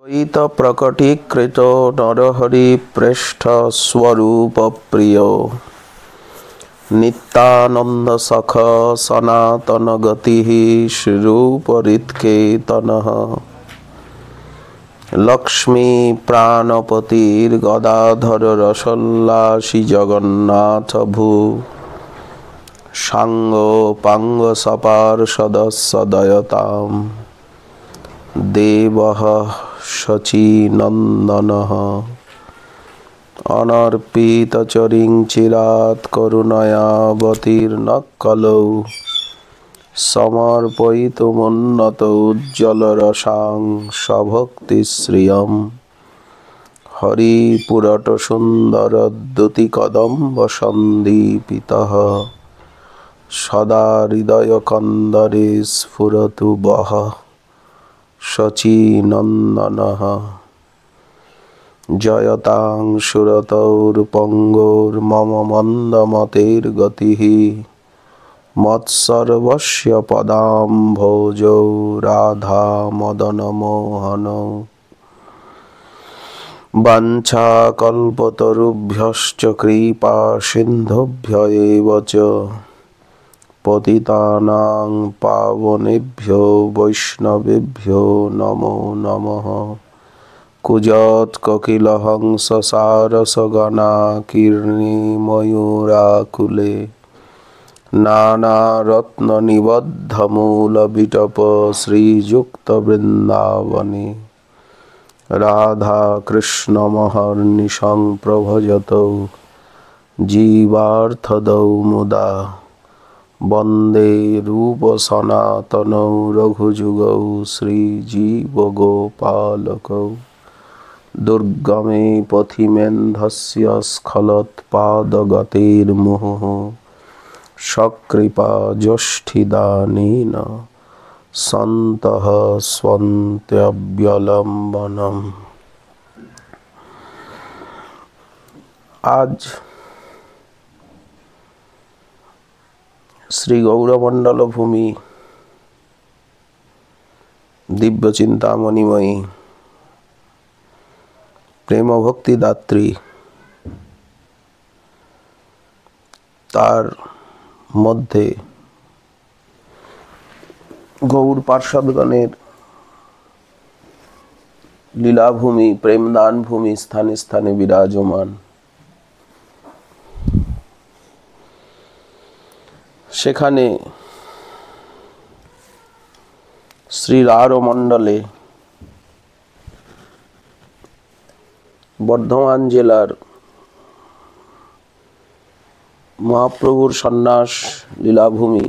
द्वैत प्रकटीकृतो नरहरिप्रेष्ठ स्वरूप प्रियो नित्यानंद सख सनातन गति श्रीरूपरित्केतनः लक्ष्मी प्राणपतिर्गदाधर रसोल्लासी जगन्नाथ भू सांगो पांग सपार्षदसदयताम् देवः शचीनन्दनः अनर्पितचरिं चिरात् करुणयावतीर्न कलौ समर्पयितुमुन्नतौ उज्ज्वलरसां सभक्तिश्रियं हरिपुरटसुन्दरद्युतिकदम्ब सन्दीपितः सदा हृदयकन्दरे स्फुरतु वः शचीनन्दनः जयतां सुरतौर्पङ्गोर्मम मन्दमतेर्गतिः मत्सर्वस्य पदाम्भोजौ राधा मदनमोहनौ वाञ्छाकल्पतरुभ्यश्च कृपा सिन्धुभ्य एव च पतितानां पावनेभ्यो वैष्णवेभ्यो नमो नमः। कुजत्ककिलहंस सारसगणा कीर्णि मयूराकुले नानारत्ननिबद्धमूलविटप श्रीयुक्तवृन्दावने राधा कृष्णमहर्निशं प्रभजतौ जीवार्थदौ मुदा वन्दे रूपसनातनौ रघुजुगौ श्रीजीवगोपालकौ दुर्गमे पथिमेन्धस्य स्खलत्पादगतेर्मुहुः सकृपा ज्येष्ठिदानेन सन्तः स्वन्त्यव्यलम्बनम्। आज श्री गौरमंडल भूमि दिव्य चिंतामणिमयी प्रेम भक्ति दात्री तार मध्य गौर पार्षदगणेर लीलाभूमि प्रेमदान भूमि स्थाने स्थाने विराजमान সেখানে শ্রী রারমণ্ডলে বর্ধমান জেলার মহাপ্রভুর সন্ন্যাস লীলাভূমি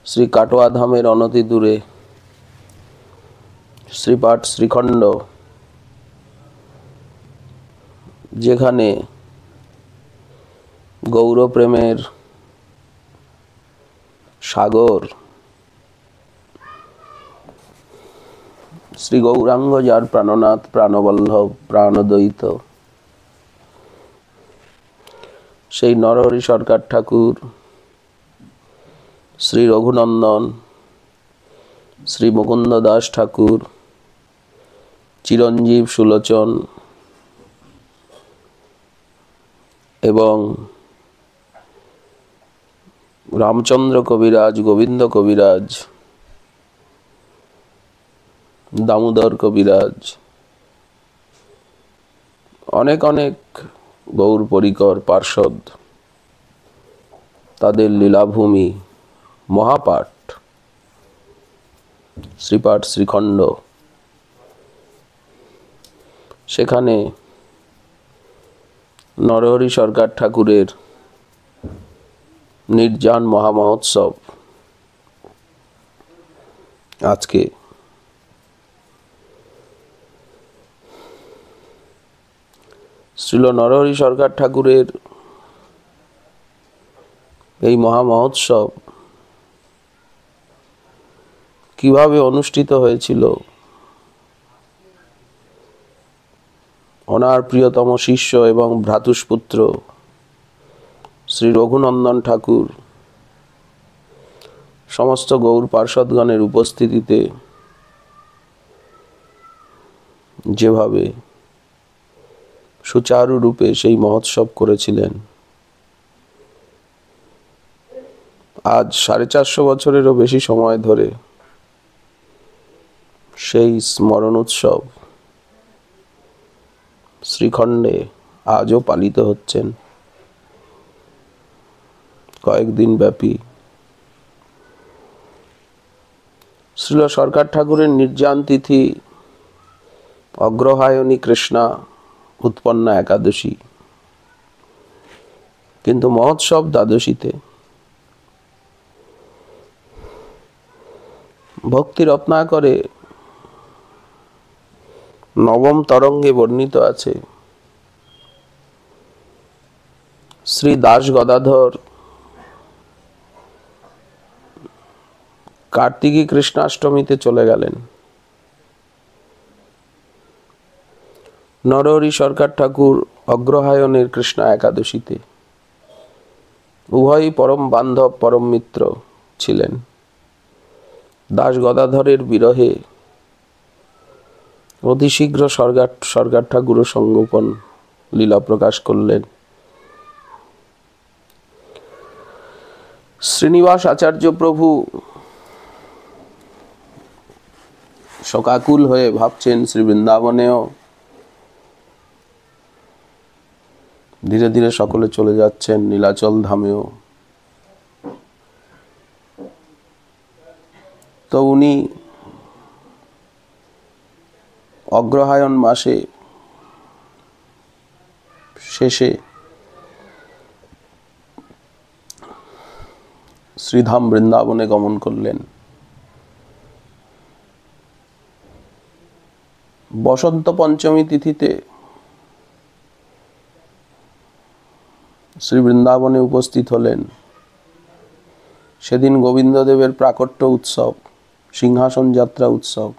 শ্রী কাটোয়া ধামের অনতি দূরে শ্রীপাঠ শ্রীখণ্ড, যেখানে গৌরপ্রেমের সাগর শ্রী গৌরাঙ্গ যার প্রাণনাথ প্রাণবল্লভ প্রাণদ্বৈত সেই নরহরি সরকার ঠাকুর, শ্রী রঘুনন্দন, শ্রী মুকুন্দ দাস ঠাকুর, চিরঞ্জীব সুলোচন এবং রামচন্দ্র কবিরাজ, গোবিন্দ কবিরাজ, দামোদর কবিরাজ, অনেক অনেক গৌর পরিকর পার্ষদ, তাদের লীলাভূমি মহাপাঠ শ্রীপাঠ শ্রীখণ্ড, সেখানে নরহরি সরকার ঠাকুরের নির্জান মহামহোৎসব আজকে শ্রীল নরহরি সরকার ঠাকুরের এই মহামহোৎসব কিভাবে অনুষ্ঠিত হয়েছিল, ওনার প্রিয়তম শিষ্য এবং ভ্রাতুষ্পুত্র শ্রী রঘুনন্দন ঠাকুর সমস্ত গৌর পার্ষদগণের উপস্থিতিতে যেভাবে সুচারুরূপে সেই মহোৎসব করেছিলেন, আজ 450 বছরেরও বেশি সময় ধরে সেই স্মরণ উৎসব শ্রীখণ্ডে আজও পালিত হচ্ছেন কয়েকদিন ব্যাপী। শ্রীল সরকার ঠাকুরের নির্যান তিথি অগ্রহায়ণী কৃষ্ণা উৎপন্না একাদশী, কিন্তু মহোৎসব দ্বাদশীতে। ভক্তি রত্নাকরে নবম তরঙ্গে বর্ণিত আছে, শ্রী দাস গদাধর কার্তিকী কৃষ্ণাষ্টমীতে চলে গেলেন, নরহরি সরকার ঠাকুর অগ্রহায়ণের কৃষ্ণা একাদশীতে। উভয়ই পরম বান্ধব, পরম মিত্র ছিলেন। দাস গদাধরের বিরহে অতি শীঘ্র সরকার ঠাকুর সংগোপন লীলা প্রকাশ করলেন। শ্রীনিবাস আচার্য প্রভু শোকাকুল হয়ে ভাবছেন শ্রী বৃন্দাবনেও ধীরে ধীরে সকলে চলে যাচ্ছেন, নীলাচল ধামেও। তো উনি অগ্রহায়ণ মাসে শেষে শ্রীধাম বৃন্দাবনে গমন করলেন। বসন্ত পঞ্চমী তিথিতে শ্রী বৃন্দাবনে উপস্থিত হলেন। সেদিন গোবিন্দদেবের প্রাকট্য উৎসব, সিংহাসন যাত্রা উৎসব।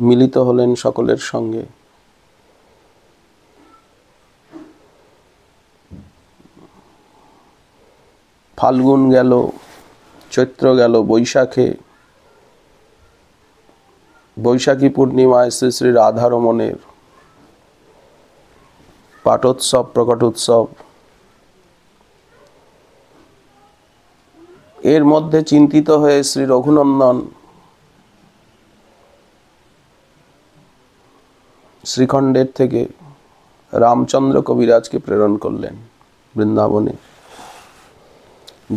মিলিত হলেন সকলের সঙ্গে। ফাল্গুন গেল, চৈত্র গেল, বৈশাখী পূর্ণিমায় শ্রী শ্রী রাধারমণের পাঠোৎসব, প্রকট উৎসব। এর মধ্যে চিন্তিত হয়ে শ্রী রঘুনন্দন শ্রীখণ্ডের থেকে রামচন্দ্র কবিরাজকে প্রেরণ করলেন বৃন্দাবনে।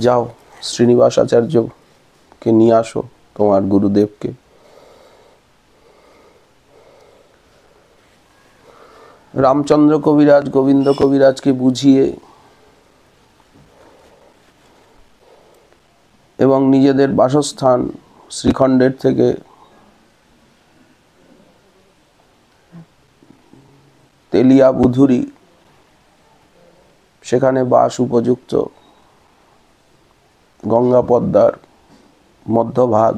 যাও, শ্রীনিবাস আচার্যকে নিয়ে আসো, তোমার গুরুদেবকে। রামচন্দ্র কবিরাজ গোবিন্দ কবিরাজকে বুঝিয়ে এবং নিজেদের বাসস্থান শ্রীখণ্ডের থেকে তেলিয়া বুধুরি, সেখানে বাস উপযুক্ত গঙ্গা পদ্মার মধ্যভাগ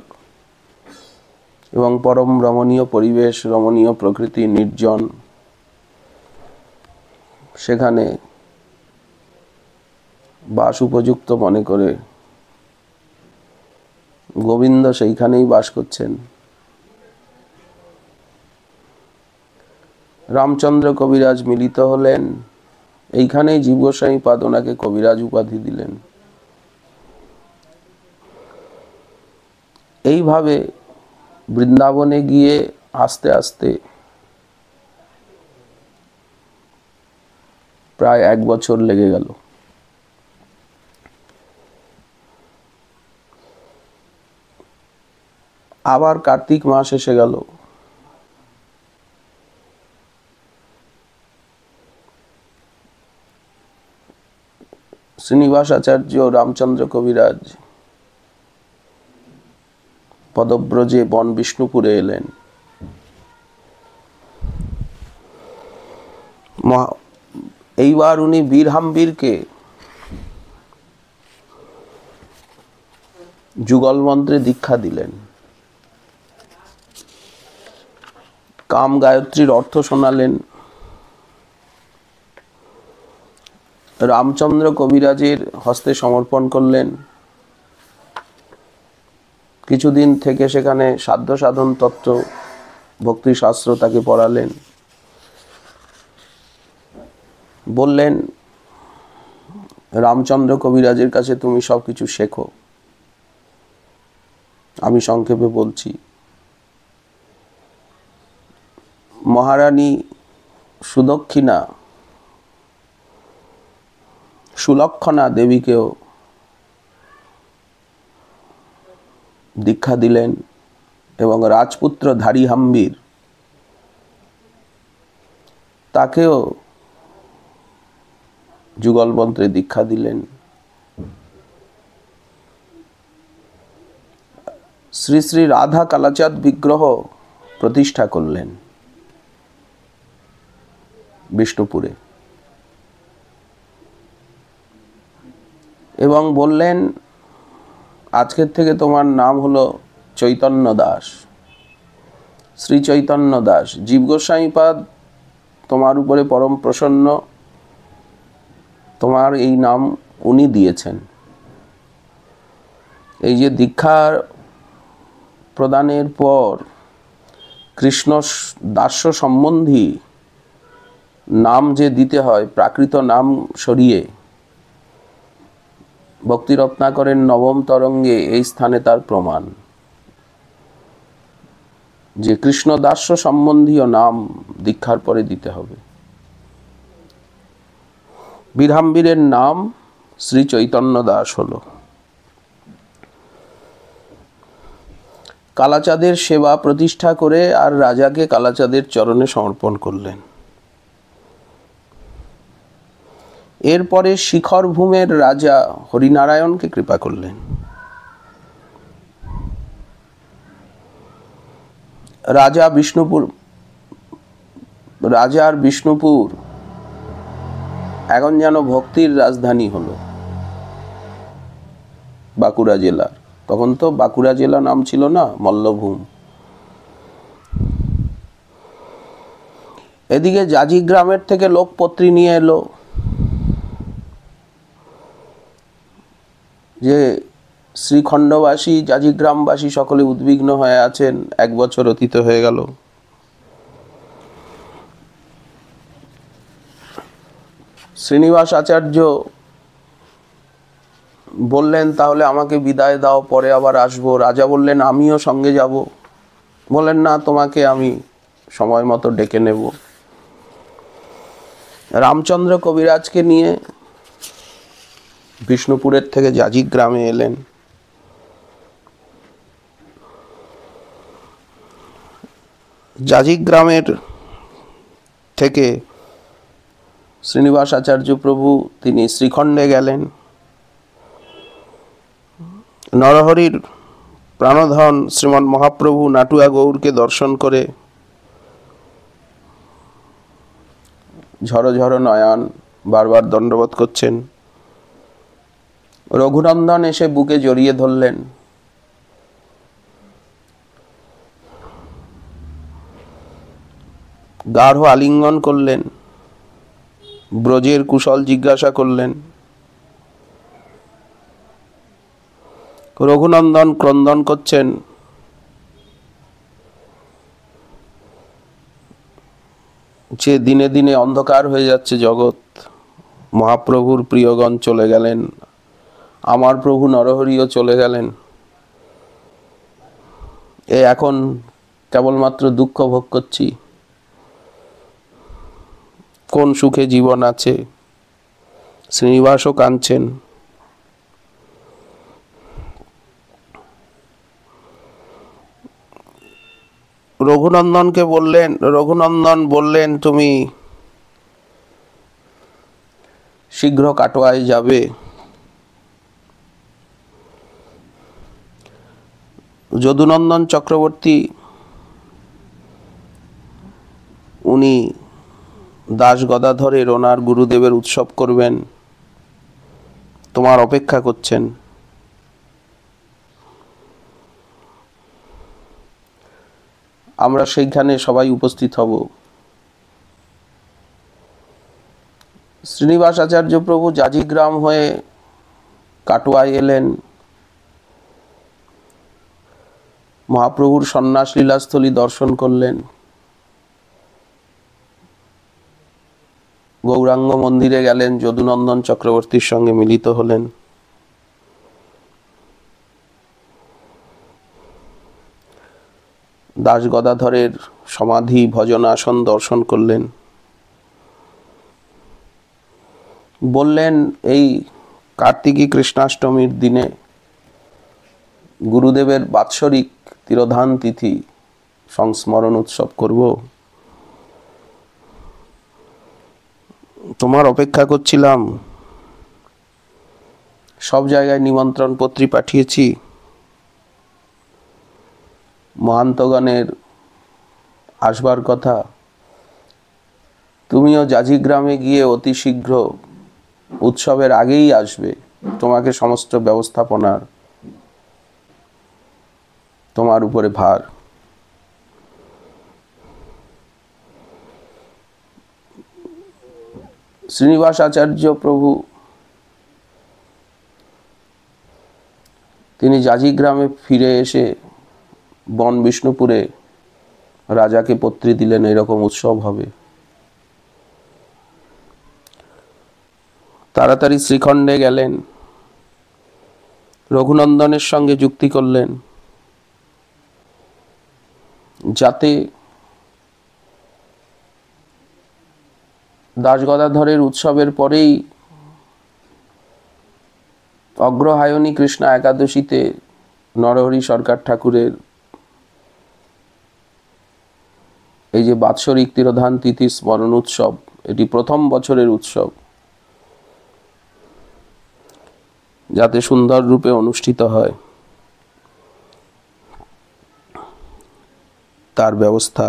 এবং পরম রমণীয় পরিবেশ, রমণীয় প্রকৃতি, নির্জন, সেখানে বাস উপযুক্ত মনে করে গোবিন্দ সেইখানেই বাস করছেন। রামচন্দ্র কবিরাজ মিলিত হলেন। এইখানেই জীবগোস্বামী পাদ ওনাকে কবিরাজ উপাধি দিলেন। এইভাবে বৃন্দাবনে গিয়ে আস্তে আস্তে প্রায় 1 বছর লেগে গেল। আবার কার্তিক মাস এসে গেল। শ্রীনিবাস আচার্য রামচন্দ্র কবিরাজ পদব্রজে বন বিষ্ণুপুরে এলেন। এইবার উনি বীরহাম্বীরকে যুগল মন্ত্রে দীক্ষা দিলেন। কাম গায়ত্রীর অর্থ শোনালেন। রামচন্দ্র কবিরাজের হস্তে সমর্পণ করলেন। কিছুদিন থেকে সেখানে সাধ্য সাধন তত্ত্ব ভক্তি শাস্ত্র তাকে পড়ালেন, বললেন রামচন্দ্র কবিরাজের কাছে তুমি সব কিছু শেখো। আমি সংক্ষেপে বলছি। মহারানী সুদক্ষিণা সুলক্ষণা দেবীকেও দীক্ষা দিলেন এবং রাজপুত্র ধারিহাম্বির তাকেও যুগলমন্ত্রে দীক্ষা দিলেন। শ্রী শ্রী রাধা কালাচাঁদ বিগ্রহ প্রতিষ্ঠা করলেন বিষ্ণুপুরে এবং বললেন আজকের থেকে তোমার নাম হলো চৈতন্য দাস, শ্রী চৈতন্য দাস। জীব গোস্বামীপাদ তোমার উপরে পরম প্রসন্ন, তোমার এই নাম উনি দিয়েছেন। এই যে দীক্ষা প্রদানের পর কৃষ্ণ দাস্য সম্বন্ধী নাম যে দিতে হয়, প্রাকৃত নাম সরিয়ে, ভক্তি রত্নাকরের নবম তরঙ্গে এই স্থানে তার প্রমাণ যে কৃষ্ণ দাস্য সম্বন্ধীয় নাম দীক্ষার পরে দিতে হবে। বীরহাম্বীরের নাম শ্রী চৈতন্য দাস হলো। কালাচাঁদের সেবা প্রতিষ্ঠা করে আর রাজাকে কালাচাঁদের চরণে সমর্পণ করলেন। এরপরে শিখর ভূমের রাজা হরিনারায়ণকে কৃপা করলেন। রাজার বিষ্ণুপুর এখন যেন ভক্তির রাজধানী হলো বাঁকুড়া জেলার। তখন তো বাঁকুড়া জেলা নাম ছিল না, মল্লভূম। এদিকে জাজি গ্রামের থেকে লোক পত্রী নিয়ে এলো যে শ্রীখণ্ডবাসী জাজিগ্রামবাসী সকলে উদ্বিগ্ন হয়ে আছেন, 1 বছর অতীত হয়ে গেল। শ্রীনিবাস আচার্য বললেন তাহলে আমাকে বিদায় দাও, পরে আবার আসবো। রাজা বললেন আমিও সঙ্গে যাব। বললেন না, তোমাকে আমি সময় মতো ডেকে নেব। রামচন্দ্র কবিরাজকে নিয়ে বিষ্ণুপুরের থেকে জাজি গ্রামে এলেন। জাজি গ্রামের থেকে শ্রীনিবাস আচার্য প্রভু তিনি শ্রীখণ্ডে গেলেন। নরহরির প্রাণধন শ্রীমন মহাপ্রভু নাটুয়া গৌরকে দর্শন করে ঝড়ো ঝড়ো নয়ন বারবার দণ্ডবোধ করছেন। রঘুনন্দন এসে বুকে জড়িয়ে ধরলেন। গাঢ় আলিঙ্গন করলেন, ব্রজের কুশল জিজ্ঞাসা করলেন। রঘুনন্দন ক্রন্দন করছেন। যে দিনে দিনে অন্ধকার হয়ে যাচ্ছে জগৎ, মহাপ্রভুর প্রিয়গণ চলে গেলেন, আমার প্রভু নরহরিও চলে গেলেন। এখন কেবলমাত্র দুঃখ ভোগ করছি, কোন সুখে জীবন আছে। শ্রীনিবাসও কাঁদছেন। রঘুনন্দন বললেন তুমি শীঘ্র কাটোয়ায় যাবে। যদুনন্দন চক্রবর্তী উনি দাস গদাধরের ওনার গুরুদেবের উৎসব করবেন, তোমার অপেক্ষা করছেন। আমরা সেইখানে সবাই উপস্থিত হব। শ্রীনিবাস আচার্য প্রভু জাজিগ্রাম হয়ে কাটোয়ায় এলেন। মহাপ্রভুর সন্ন্যাস লীলাস্থলী দর্শন করলেন, গৌরাঙ্গ মন্দিরে গেলেন, যদুনন্দন চক্রবর্তীর সঙ্গে মিলিত হলেন। দাস গদাধরের সমাধি ভজনাসন দর্শন করলেন। বললেন এই কার্তিকী কৃষ্ণাষ্টমীর দিনে গুরুদেবের বাৎসরিক তিরোধান তিথি সংস্মরণ উৎসব করব, তোমার অপেক্ষা করছিলাম। সব জায়গায় নিমন্ত্রণ পত্রী পাঠিয়েছি, মহান্তগণের আসবার কথা। তুমিও জাজিগ্রামে গিয়ে অতি শীঘ্র উৎসবের আগেই আসবে, তোমাকে সমস্ত ব্যবস্থাপনার তোমার উপরে ভার। শ্রীনিবাস আচার্য প্রভু তিনি জাজিগ্রামে ফিরে এসে বন বিষ্ণুপুরে রাজাকে পত্রী দিলেন এরকম উৎসব হবে। তাড়াতাড়ি শ্রীখণ্ডে গেলেন, রঘুনন্দনের সঙ্গে যুক্তি করলেন যাতে দাসগদাধরের উৎসবের পরেই অগ্রহায়ণী কৃষ্ণা একাদশীতে নরহরি সরকার ঠাকুরের এই যে বাৎসরিক তিরোধান তিথি স্মরণ উৎসব, এটি প্রথম বছরের উৎসব, যাতে সুন্দর রূপে অনুষ্ঠিত হয় তার ব্যবস্থা।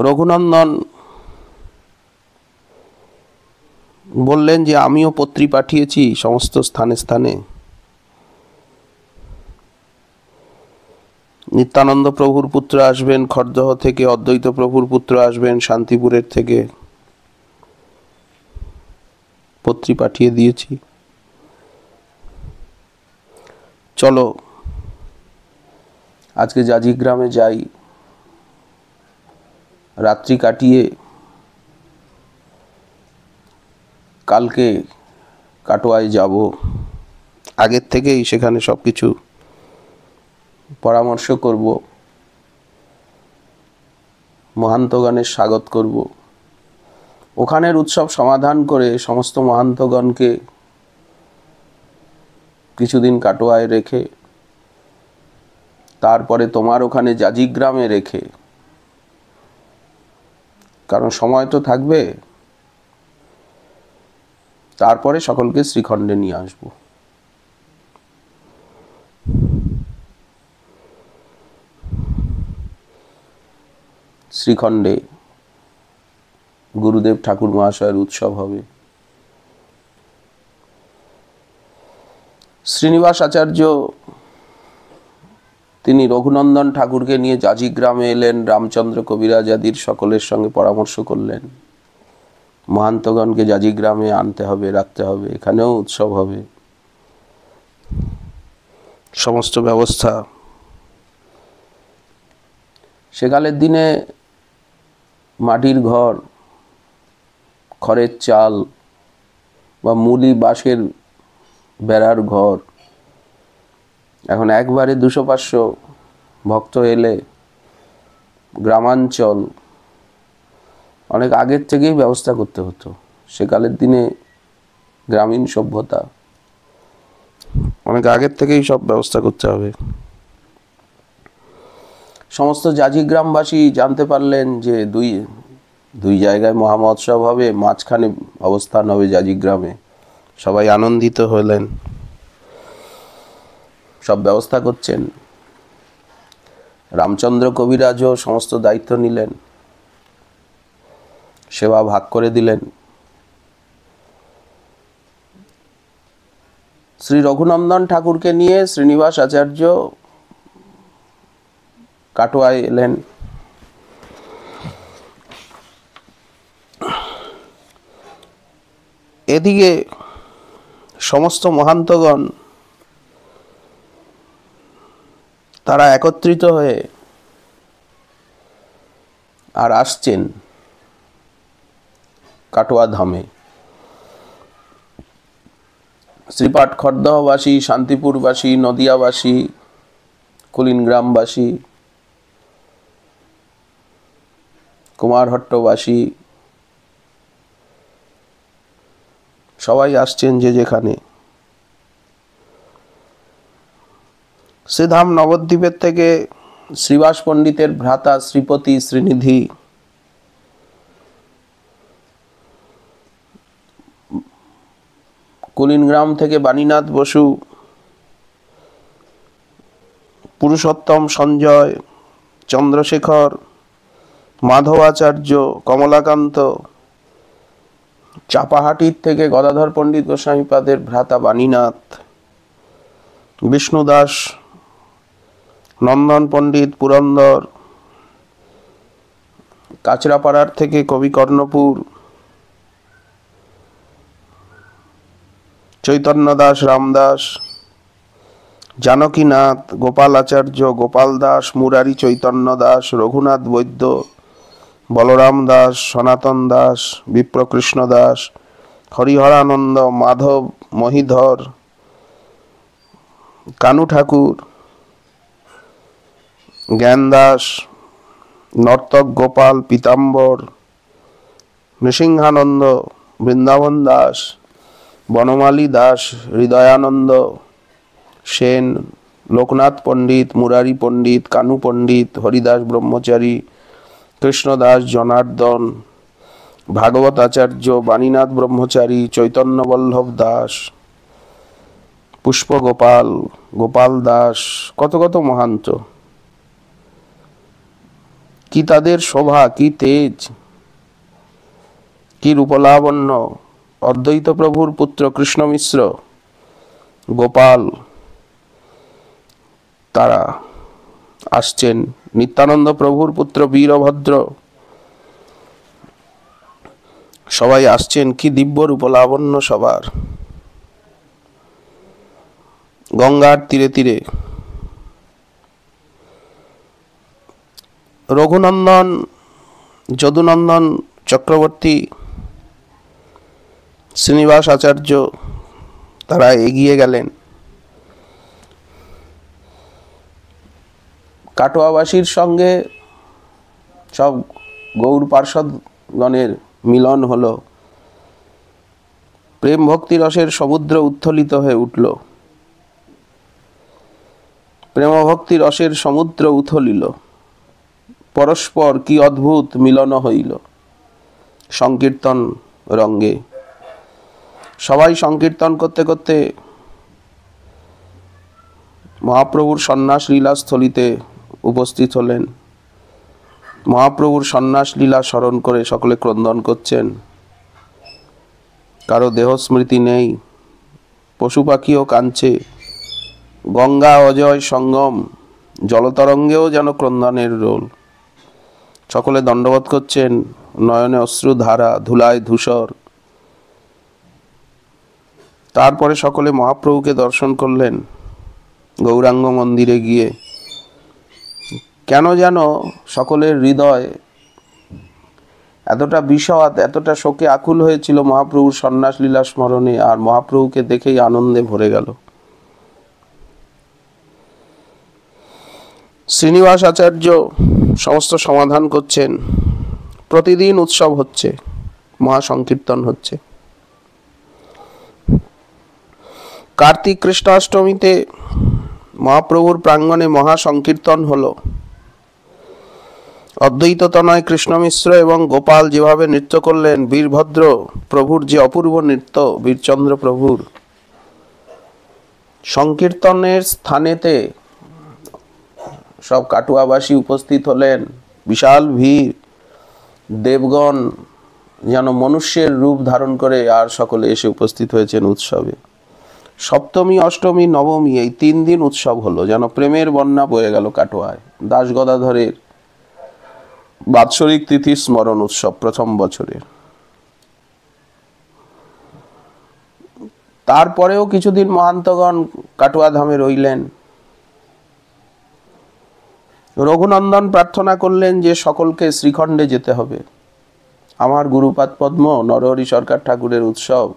রঘুনন্দন বললেন যে আমিও পত্রী পাঠিয়েছি সমস্ত স্থানে স্থানে। নিত্যানন্দ প্রভুর পুত্র আসবেন খড়দহ থেকে, অদ্বৈত প্রভুর পুত্র আসবেন শান্তিপুরের থেকে, পত্রী পাঠিয়ে দিয়েছি। চলো আজকে জাজিগ্রামে যাই, রাত্রি কাটিয়ে কালকে কাটোয়ায় যাব। আগের থেকেই সেখানে সবকিছু পরামর্শ করব, মহান্তগণের স্বাগত করব, ওখানের উৎসব সমাধান করে সমস্ত মহান্তগণকে কিছুদিন কাটোয়ায় রেখে তারপরে তোমার ওখানে জাজিগ্রামে রেখে, কারণ সময় তো থাকবে, তারপরে সকলকে শ্রীখণ্ডে নিয়ে আসব। শ্রীখণ্ডে গুরুদেব ঠাকুর মহাশয়ের উৎসব হবে। শ্রীনিবাস আচার্য তিনি রঘুনন্দন ঠাকুরকে নিয়ে জাজিগ্রামে এলেন, রামচন্দ্র কবিরাজ আদির সকলের সঙ্গে পরামর্শ করলেন মহান্তগণকে জাজিগ্রামে আনতে হবে, রাখতে হবে, এখানেও উৎসব হবে, সমস্ত ব্যবস্থা। সেকালের দিনে মাটির ঘর, খড়ের চাল বা মুলি বাঁশের বেড়ার ঘর, এখন একবারে 200-500 ভক্ত এলে গ্রামাঞ্চল অনেক আগের থেকেই ব্যবস্থা করতে হতো। সেকালের দিনে গ্রামীণ সভ্যতা, অনেক আগের থেকেই সব ব্যবস্থা করতে হবে। সমস্ত জাজিগ্রামবাসী জানতে পারলেন যে দুই জায়গায় মহামহোৎসব হবে, মাঝখানে অবস্থান হবে জাজিগ্রামে। সবাই আনন্দিত হলেন, সব ব্যবস্থা করছেন। রামচন্দ্র কবিরাজও সমস্ত দায়িত্ব নিলেন, সেবা ভাগ করে দিলেন। শ্রী রঘুনন্দন ঠাকুরকে নিয়ে শ্রীনিবাস আচার্য কাটোয়ায় এলেন। এদিকে সমস্ত মহান্তগণ তারা একত্রিত হয়ে আর আসছেন কাটোয়া ধামে। শ্রীপাঠ খড়দহবাসী, শান্তিপুরবাসী, নদিয়াবাসী, কুলিনগ্রামবাসী, কুমারহট্টবাসী সবাই আসছেন যে যেখানে। শ্রীধাম নবদ্বীপের থেকে শ্রীবাস পণ্ডিতের ভ্রাতা শ্রীপতি শ্রীনিধি কুলিনগ্রাম থেকে বাণীনাথ বসু, পুরুষোত্তম সঞ্জয়, চন্দ্রশেখর, মাধবাচার্য, কমলাকান্ত, চাপাহাটির থেকে গদাধর পণ্ডিত গোস্বামীপাদের ভ্রাতা বাণীনাথ, বিষ্ণুদাস, নন্দন পণ্ডিত পুরন্দর, কাচরাপাড়ার থেকে কবি কর্ণপুর, চৈতন্য দাস, রামদাস, জানকীনাথ, গোপাল আচার্য, গোপাল দাস, মুরারি চৈতন্য দাস, রঘুনাথ বৈদ্য, বলরাম দাস, সনাতন দাস, বিপ্রকৃষ্ণ দাস, হরিহরানন্দ, মাধব মহিধর, কানু ঠাকুর, জ্ঞান দাস, নর্তক গোপাল, পীতাম্বর, নৃসিংহানন্দ, বৃন্দাবন দাস, বনমালী দাস, হৃদয়ানন্দ সেন, লোকনাথ পণ্ডিত, মুরারি পণ্ডিত, কানু পণ্ডিত, হরিদাস ব্রহ্মচারী, কৃষ্ণদাস, জনার্দন, ভাগবত আচার্য, বাণীনাথ ব্রহ্মচারী, চৈতন্য বল্লভ দাস, পুষ্পগোপাল, গোপাল দাস, কত কত মহান্ত। কি তাদের শোভা, কি তেজ, কি রূপলাবণ্য। অদ্বৈত প্রভুর পুত্র কৃষ্ণ মিশ্র, গোপাল, তারা আসছেন। নিত্যানন্দ প্রভুর পুত্র বীরভদ্র, সবাই আসছেন। কি দিব্য রূপলাবণ্য সবার। গঙ্গার তীরে তীরে রঘুনন্দন, যদুনন্দন চক্রবর্তী, শ্রীনিবাস আচার্য তারা এগিয়ে গেলেন। কাটোয়াবাসীর সঙ্গে সব গৌর পার্ষদগণের মিলন হলো। প্রেম ভক্তি রসের সমুদ্র উত্থলিত হয়ে উঠল। প্রেম ভক্তি রসের সমুদ্র উথলিল। পরস্পর কি অদ্ভুত মিলন হইল সংকীর্তন রঙ্গে। সবাই সংকীর্তন করতে করতে মহাপ্রভুর সন্ন্যাস লীলা স্থলিতে উপস্থিত হলেন। মহাপ্রভুর সন্ন্যাস লীলা স্মরণ করে সকলে ক্রন্দন করছেন। কারো দেহ স্মৃতি নেই, পশু পাখিও কাঁদছে। গঙ্গা অজয় সঙ্গম, জলতরঙ্গেও যেন ক্রন্দনের রোল। সকলে দণ্ডবোধ করছেন, নয়নে অশ্রু ধারা, ধুলায় ধূসর। তারপরে সকলে মহাপ্রভুকে দর্শন করলেন গৌরাঙ্গ মন্দিরে গিয়ে। কেন যেন সকলের হৃদয় এতটা বিষাদ, এতটা শোকে আকুল হয়েছিল মহাপ্রভুর সন্ন্যাস লীলা স্মরণে, আর মহাপ্রভুকে দেখেই আনন্দে ভরে গেল। শ্রীনিবাস আচার্য সমস্ত সমাধান করছেন। প্রতিদিন উৎসব হচ্ছে, মহাসংকীর্তন হচ্ছে। কার্তিক কৃষ্ণাষ্টমীতে মহাপ্রভুর প্রাঙ্গণে মহাসংকীর্তন হলো। অদ্বৈত তনয় কৃষ্ণ মিশ্র এবং গোপাল যেভাবে নৃত্য করলেন, বীরভদ্র প্রভুর যে অপূর্ব নৃত্য, বীরচন্দ্র প্রভুর। সংকীর্তনের স্থানেতে সব কাটুয়াবাসী উপস্থিত হলেন। বিশাল ভিড়, দেবগণ যেন মনুষ্যের রূপ ধারণ করে আর সকলে এসে উপস্থিত হয়েছেন উৎসবে। সপ্তমী, অষ্টমী, নবমী এই 3 দিন উৎসব হলো, যেন প্রেমের বন্যা বয়ে গেল কাটোয়ায়। দাস গদাধরের বাৎসরিক তিথি স্মরণ উৎসব প্রথম বছরের। তারপরেও কিছুদিন মহান্তগণ কাটোয়া ধামে রইলেন। রঘুনন্দন প্রার্থনা করলেন যে সকলকে শ্রীখণ্ডে যেতে হবে। আমার গুরুপাদ পদ্ম, নরহরি সরকার ঠাকুরের উৎসব,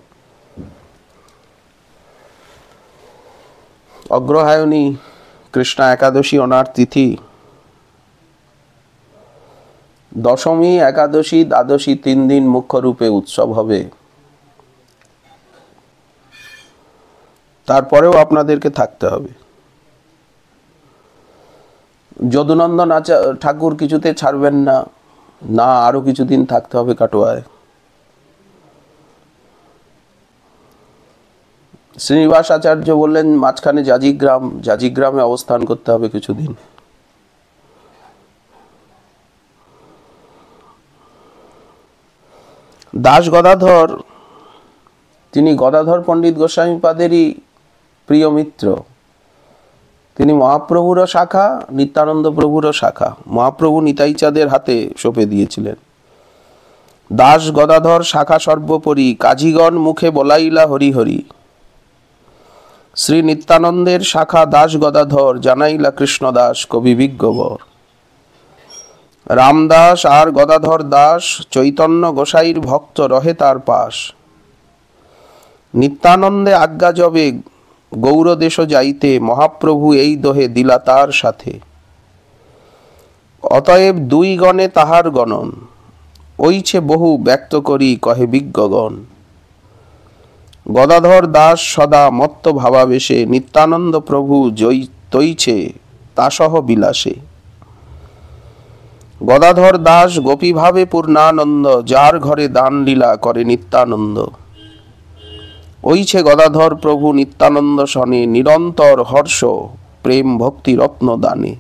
অগ্রহায়ণী কৃষ্ণা একাদশী অনার তিথি, দশমী, একাদশী, দ্বাদশী 3 দিন মুখ্য রূপে উৎসব হবে। তারপরেও আপনাদেরকে থাকতে হবে। যদুনন্দন ঠাকুর কিছুতে ছাড়বেন না, না আরো কিছুদিন থাকতে হবে কাটোয়ায়। শ্রীনিবাস আচার্য বললেন মাঝখানে জাজিগ্রামে অবস্থান করতে হবে কিছুদিন। দাস গদাধর, তিনি গদাধর পণ্ডিত গোস্বামীপাদেরই প্রিয় মিত্র। তিনি মহাপ্রভুরও শাখা, নিত্যানন্দ প্রভুরও শাখা। মহাপ্রভু নিতাইচাঁদের হাতে সঁপে দিয়েছিলেন। দাস গদাধর শাখা সর্বোপরি, কাজীগণ মুখে বলাইলা হরি হরি। শ্রী নিত্যানন্দের শাখা দাস গদাধর, জানাইলা কৃষ্ণদাস কবি বিজ্ঞবর। রামদাস আর গদাধর দাস, চৈতন্য গোসাইর ভক্ত রহে তার পাশ। নিত্যানন্দে আজ্ঞা যবে গৌরদেশ যাইতে, মহাপ্রভু এই দোহে দিলা তার সাথে। অতএব 2 গণে তাহার গণন, ওইছে বহু ব্যক্ত করি কহে বিজ্ঞগণ। গদাধর দাস সদা মত্ত ভাবাবেশে, নিত্যানন্দ প্রভু তৈছে তাসহ বিলাসে। গদাধর দাস গোপীভাবে পূর্ণানন্দ, যার ঘরে দান লীলা করে নিত্যানন্দ। ওইছে গদাধর প্রভু নিত্যানন্দ সনে, নিরন্তর হর্ষ প্রেম ভক্তি রত্ন দানে।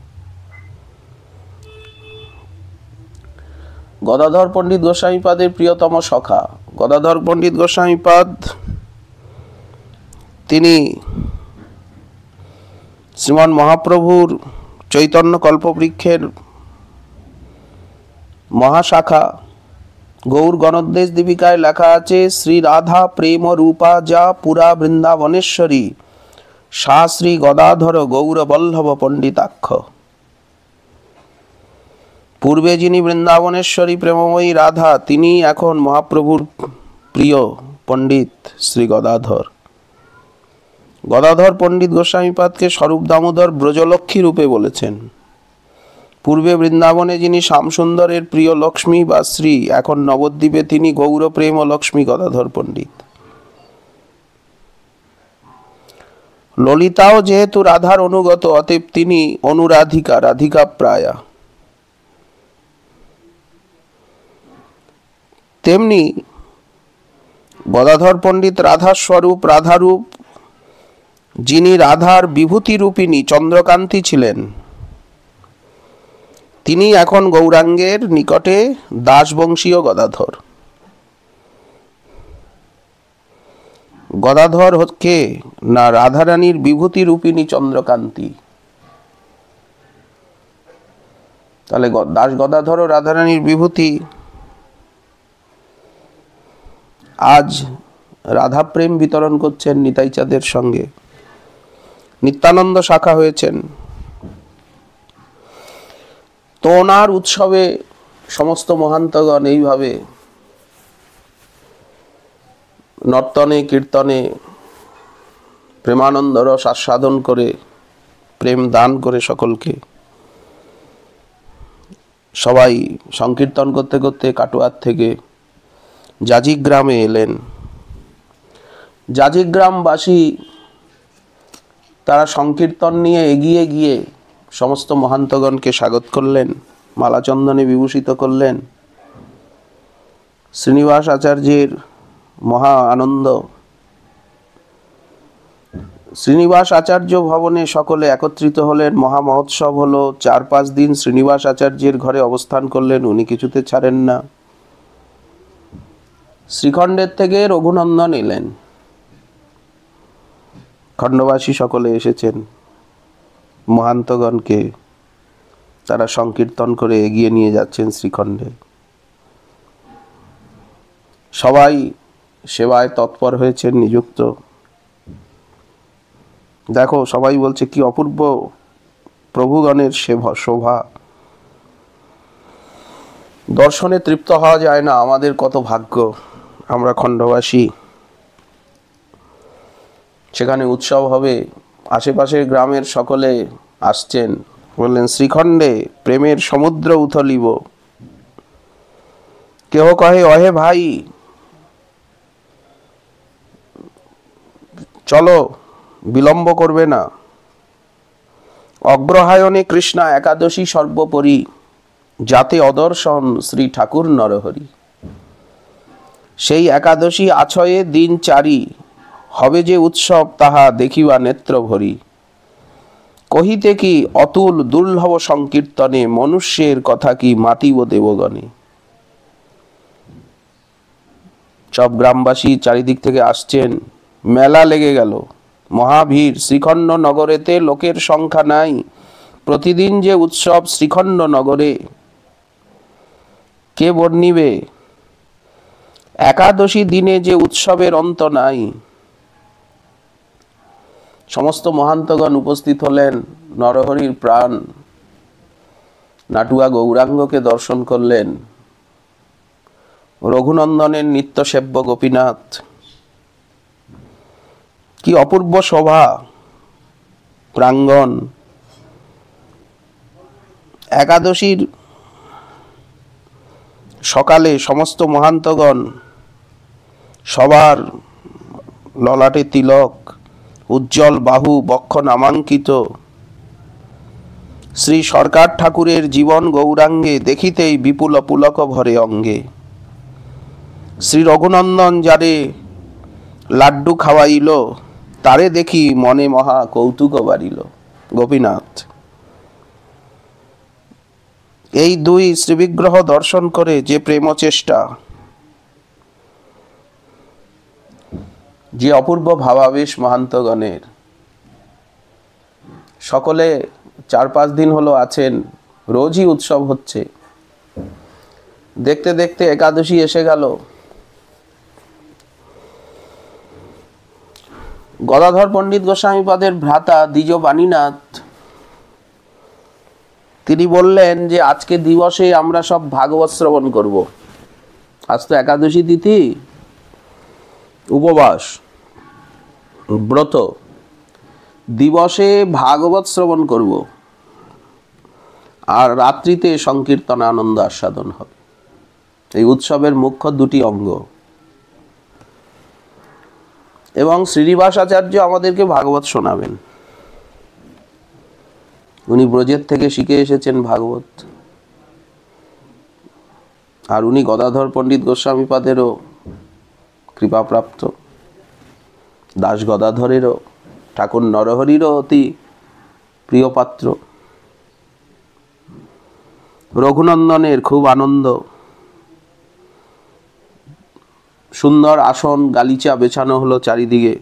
গদাধর পণ্ডিত গোস্বামীপাদের প্রিয়তম সখা। গদাধর পণ্ডিত গোস্বামীপাদ তিনি শ্রীমান মহাপ্রভুর চৈতন্য কল্পবৃক্ষের মহাশাখা। গৌর গণোদ্দেশ দীপিকায় লেখা আছে, শ্রী রাধা প্রেম রূপা যা পুরা বৃন্দাবনেশ্বরী, সা শ্রী গদাধর গৌর বল্লভ পণ্ডিতাক্ষ। পূর্বে যিনি বৃন্দাবনেশ্বরী প্রেমময়ী রাধা, তিনি এখন মহাপ্রভুর প্রিয় পণ্ডিত শ্রী গদাধর। গদাধর পণ্ডিত গোস্বামীপাদকে স্বরূপ দামোদর ব্রজলক্ষ্মী রূপে বলেছেন। পূর্বে বৃন্দাবনে যিনি শ্যামসুন্দরের প্রিয় লক্ষ্মী বা শ্রী, এখন নবদ্বীপে তিনি গৌর প্রেম ও লক্ষ্মী গদাধর পণ্ডিত। ললিতাও যেহেতু রাধার অনুগত, অতএব তিনি অনুরাধিকা, রাধিকা প্রায়া। তেমনি গদাধর পণ্ডিত রাধার স্বরূপ, রাধারূপ, যিনি রাধার বিভূতি রূপিণী চন্দ্রকান্তি ছিলেন, তিনি এখন গৌরাঙ্গের নিকটে দাসবংশীয় গদাধর। গদাধর কে না রাধারানীর বিভূতি রূপিণী চন্দ্রকান্তি। তাহলে দাস গদাধর ও রাধারানীর বিভূতি। আজ রাধা প্রেম বিতরণ করছেন নিতাইচাঁদের সঙ্গে, নিত্যানন্দ শাখা হয়েছেন। তো ওনার উৎসবে সমস্ত মহান্তগণ এইভাবে নর্তনে কীর্তনে প্রেমানন্দ রস আস্বাদন করে, প্রেম দান করে সকলকে। সবাই সংকীর্তন করতে করতে কাটোয়ার থেকে জাজিগ্রামে এলেন। জাজিগ্রামবাসী তারা সংকীর্তন নিয়ে এগিয়ে গিয়ে সমস্ত মহান্তগণকে স্বাগত করলেন, মালাচন্দনে বিভূষিত করলেন। শ্রীনিবাস আচার্যের মহা আনন্দ। শ্রীনিবাস আচার্য ভবনে সকলে একত্রিত হলেন, মহা মহোৎসব হলো। 4-5 দিন শ্রীনিবাস আচার্যের ঘরে অবস্থান করলেন, উনি কিছুতে ছাড়েন না। শ্রীখণ্ডের থেকে রঘুনন্দন এলেন, খণ্ডবাসী সকলে এসেছেন। মহান্তগণকে তারা সংকীর্তন করে এগিয়ে নিয়ে যাচ্ছেন শ্রীখণ্ডে। সবাই সেবায় তৎপর হয়েছেন, নিযুক্ত। দেখো সবাই বলছে কি অপূর্ব প্রভুগণের শোভা দর্শনে তৃপ্ত হওয়া যায় না। আমাদের কত ভাগ্য, আমরা খণ্ডবাসী। সেখানে উৎসব হবে, আশেপাশের গ্রামের সকলে আসছেন। বললেন, শ্রীখণ্ডে প্রেমের সমুদ্র উথলিব। কেহ কহে, অহে ভাই চলো, বিলম্ব করবে না। অগ্রহায়ণে কৃষ্ণা একাদশী সর্বোপরি, যাতে অদর্শন শ্রী ঠাকুর নরহরি। সেই একাদশী আছয়ে দিন চারি, হবে যে উৎসব তাহা দেখিবা নেত্র ভরি। কহিতে কি অতুল দুর্লভ সংকীর্তনে, মনুষ্যের কথা কি মাতিব দেবগণে। সব গ্রামবাসী চারিদিক থেকে আসছেন, মেলা লেগে গেল, মহাভীর। শ্রীখণ্ড নগরেতে লোকের সংখ্যা নাই, প্রতিদিন যে উৎসব শ্রীখণ্ড নগরে, কে বর্ণিবে। একাদশী দিনে যে উৎসবের অন্ত নাই। সমস্ত মহান্তগণ উপস্থিত হলেন। নরহরির প্রাণ নাটুয়া গৌরাঙ্গকে দর্শন করলেন। রঘুনন্দনের নিত্য সেব্য গোপীনাথ, কি অপূর্ব শোভা প্রাঙ্গণ। একাদশীর সকালে সমস্ত মহান্তগণ, সবার ললাটে তিলক, উজ্জ্বল বাহু, বক্ষ নামাঙ্কিত। শ্রী সরকার ঠাকুরের জীবন গৌরাঙ্গে, দেখিতেই বিপুল পুলক ভরে অঙ্গে। শ্রী রঘুনন্দন যারে লাড্ডু খাওয়াইল, তারে দেখি মনে মহা কৌতুক বাড়িল। গোপীনাথ এই দুই শ্রীবিগ্রহ দর্শন করে যে প্রেম চেষ্টা, যে অপূর্ব ভাবাবেশ মহান্তগণের, সকলে 4-5 দিন হলো আছেন, রোজই উৎসব হচ্ছে। দেখতে দেখতে একাদশী এসে গেল। গদাধর পণ্ডিত গোস্বামীপাদের ভ্রাতা দ্বিজ বাণীনাথ, তিনি বললেন যে আজকে দিবসে আমরা সব ভাগবত শ্রবণ করব। আজ তো একাদশী তিথি, উপবাস ব্রত, দিবসে ভাগবত শ্রবণ করব, আর রাত্রিতে সংকীর্তন আনন্দ আস্বাদন হবে। এই উৎসবের মুখ্য দুটি অঙ্গ। এবং শ্রীনিবাস আচার্য আমাদেরকে ভাগবত শোনাবেন। উনি ব্রজের থেকে শিখে এসেছেন ভাগবত। আর উনি গদাধর পণ্ডিত গোস্বামীপাদেরও কৃপাপ্রাপ্ত, দাস গদাধরেরও, ঠাকুর নরহরিরও অতি প্রিয় পাত্র। রঘুনন্দনের খুব আনন্দ। সুন্দর আসন গালিচা বেছানো হলো চারিদিকে,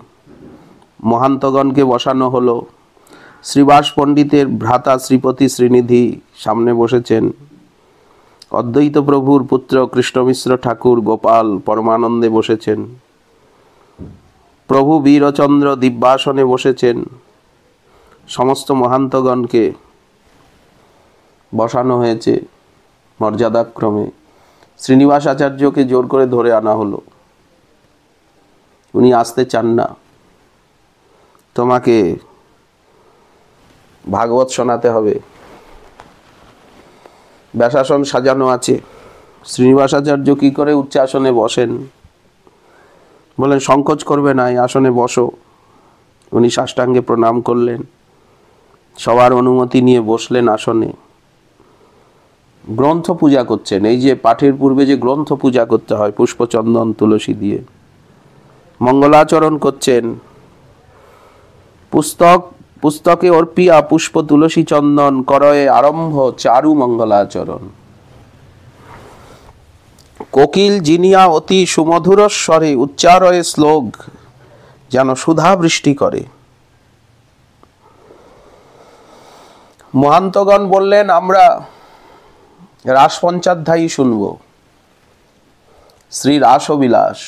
মহান্তগণকে বসানো হলো। শ্রীবাস পণ্ডিতের ভ্রাতা শ্রীপতি শ্রীনিধি সামনে বসেছেন। অদ্বৈত প্রভুর পুত্র কৃষ্ণমিশ্র ঠাকুর গোপাল পরমানন্দে বসেছেন। প্রভু বীরচন্দ্র দিব্যাসনে বসেছেন। সমস্ত মহান্তগণকে বসানো হয়েছে মর্যাদাক্রমে। শ্রীনিবাস আচার্যকে জোর করে ধরে আনা হলো। উনি আসতে চান না, তোমাকে ভাগবত শোনাতে হবে। ব্যাসাসন সাজানো আছে। শ্রীনিবাস আচার্য কি করে উচ্চাসনে বসেন? বলেন, সংকোচ করবে না, এই আসনে বসো। উনি সাষ্টাঙ্গে প্রণাম করলেন, সবার অনুমতি নিয়ে বসলেন আসনে। গ্রন্থ পূজা করছেন। এই যে পাঠের পূর্বে যে গ্রন্থ পূজা করতে হয় পুষ্পচন্দন তুলসী দিয়ে, মঙ্গলাচরণ করছেন। পুস্তকে অর্পিয়া পুষ্প তুলসী চন্দন, করয়ে আরম্ভ চারু মঙ্গলাচরণ। কোকিল জিনিয়া অতি সুমধুর স্বরে উচ্চারয়ে শ্লোক, যেন সুধা বৃষ্টি করে। মহান্তগণ বললেন, আমরা রাস পঞ্চাধ্যায়ী শুনব। শ্রী রাসবিলাস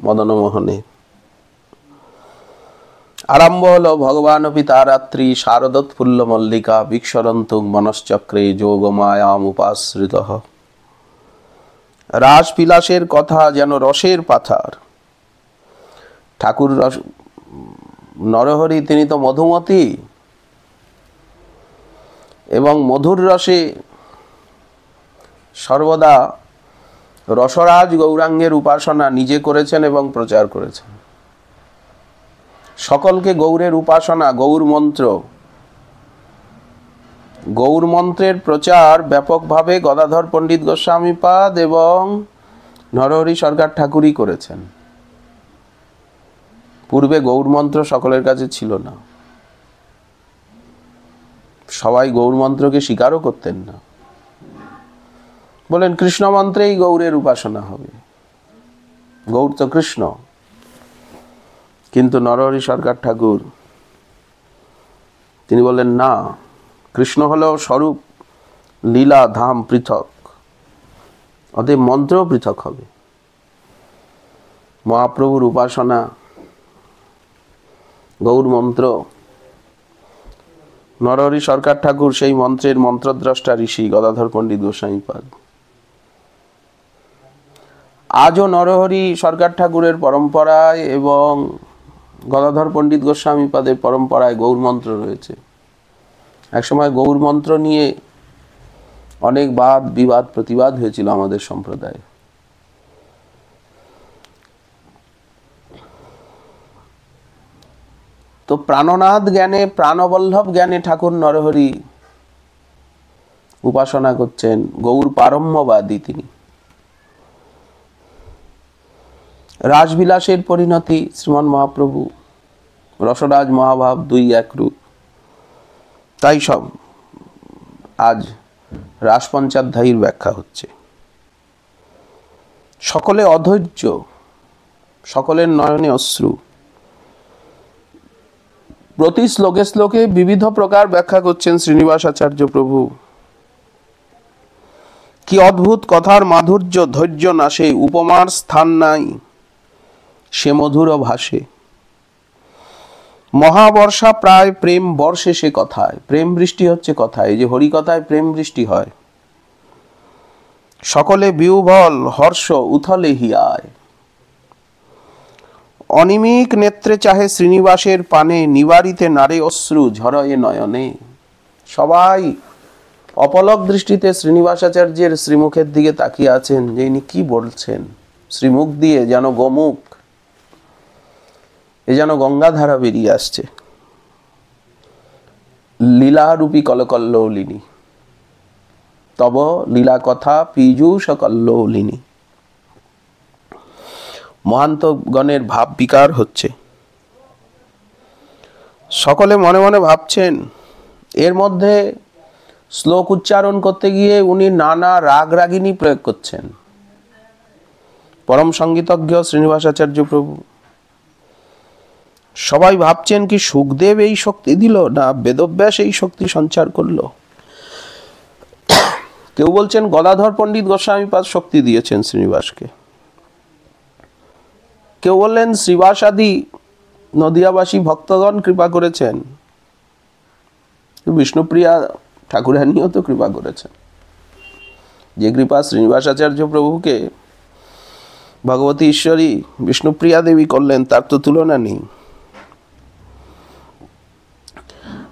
মদনমোহনে আরম্ভ হলো ভগবানপি তারাত্রি শারদোৎফুল্ল মল্লিকা বিক্ষরন্তুং মনশ্চক্রে যোগমায়ামুপাশ্রিত। রাসবিলাসের কথা যেন রসের পাথার। ঠাকুর নরহরি তিনি তো মধুমতি, এবং মধুর রসে সর্বদা রসরাজ গৌরাঙ্গের উপাসনা নিজে করেছেন এবং প্রচার করেছেন। সকলকে গৌরের উপাসনা, গৌর মন্ত্র, গৌর মন্ত্রের প্রচার ব্যাপকভাবে গদাধর পণ্ডিত গোস্বামীপাদ এবং নরহরি সরকার ঠাকুরই করেছেন। পূর্বে গৌর মন্ত্র সকলের কাছে ছিল না, সবাই গৌর মন্ত্রকে স্বীকারও করতেন না, বলেন কৃষ্ণ মন্ত্রেই গৌরের উপাসনা হবে, গৌর তো কৃষ্ণ। কিন্তু নরহরি সরকার ঠাকুর তিনি বললেন না, কৃষ্ণ হলেও স্বরূপ, লীলা ধাম পৃথক, অতএব মন্ত্রও পৃথক হবে। মহাপ্রভুর উপাসনা গৌর মন্ত্র। নরহরি সরকার ঠাকুর সেই মন্ত্রের মন্ত্রদ্রষ্টা ঋষি গদাধর পণ্ডিত গোস্বামীপাদ। আজও নরহরি সরকার ঠাকুরের পরম্পরায় এবং গদাধর পণ্ডিত গোস্বামীপাদের পরম্পরায় গৌর মন্ত্র রয়েছে। একসময় গৌর মন্ত্র নিয়ে অনেক বাদ বিবাদ প্রতিবাদ হয়েছিল আমাদের সম্প্রদায়ে। তো প্রাণনাথ জ্ঞানে, প্রাণবল্লভ জ্ঞানে ঠাকুর নরহরি উপাসনা করছেন, গৌর পারম্যবাদী তিনি। রাসবিলাসের পরিণতি শ্রীমান মহাপ্রভু, রসরাজ মহাভাব দুই এক রূপ। তাই সব আজ রাসপঞ্চাধ্যায়ীর ব্যাখ্যা হচ্ছে। সকলে অধৈর্য, সকলের নয়নে অশ্রু। প্রতি শ্লোকে শ্লোকে বিবিধ প্রকার ব্যাখ্যা করছেন শ্রীনিবাস আচার্য প্রভু। কি অদ্ভুত কথার মাধুর্য, ধৈর্য নাশে, উপমার স্থান নাই, সে মধুর ভাষে। মহাবর্ষা প্রায় প্রেম বর্ষে সে কথায়, প্রেম বৃষ্টি হচ্ছে কথায়, এই যে হরি কথায় প্রেম বৃষ্টি হয়। সকলে বিউভল হর্ষ উথলে হিয়ায়, অনিমিক নেত্রে চাহে শ্রীনিবাসের পানে, নিবারিতে নারে অশ্রু ঝরয়ে নয়নে। সবাই অপলক দৃষ্টিতে শ্রীনিবাসাচার্যের শ্রীমুখের দিকে তাকিয়ে আছেন যে ইনি কি বলছেন। শ্রীমুখ দিয়ে যেন গোমুখ, এ যেন গঙ্গাধারা বেরিয়ে আসছে। লীলারূপী কলকল্লোলিনী, তব লীলা কথা পীযূষ কল্লোলিনী। মহান্তগণের ভাব বিকার হচ্ছে। সকলে মনে মনে ভাবছেন, এর মধ্যে শ্লোক উচ্চারণ করতে গিয়ে উনি নানা রাগ রাগিনী প্রয়োগ করছেন। পরম সঙ্গীতজ্ঞ শ্রীনিবাসাচার্য প্রভু। সবাই ভাবছেন কি সুখদেব এই শক্তি দিল, না বেদব্যাস এই শক্তি সঞ্চার করলো। কেউ বলছেন গদাধর পণ্ডিত গোস্বামীপাদ শক্তি দিয়েছেন শ্রীনিবাসকে, কেউ বললেন শ্রীবাসাদি নদিয়াবাসী ভক্তগণ কৃপা করেছেন, বিষ্ণুপ্রিয়া ঠাকুরানীও তো কৃপা করেছেন। যে কৃপা শ্রীনিবাসাচার্য প্রভুকে ভগবতী ঈশ্বরী বিষ্ণুপ্রিয়া দেবী করলেন তার তো তুলনা নেই।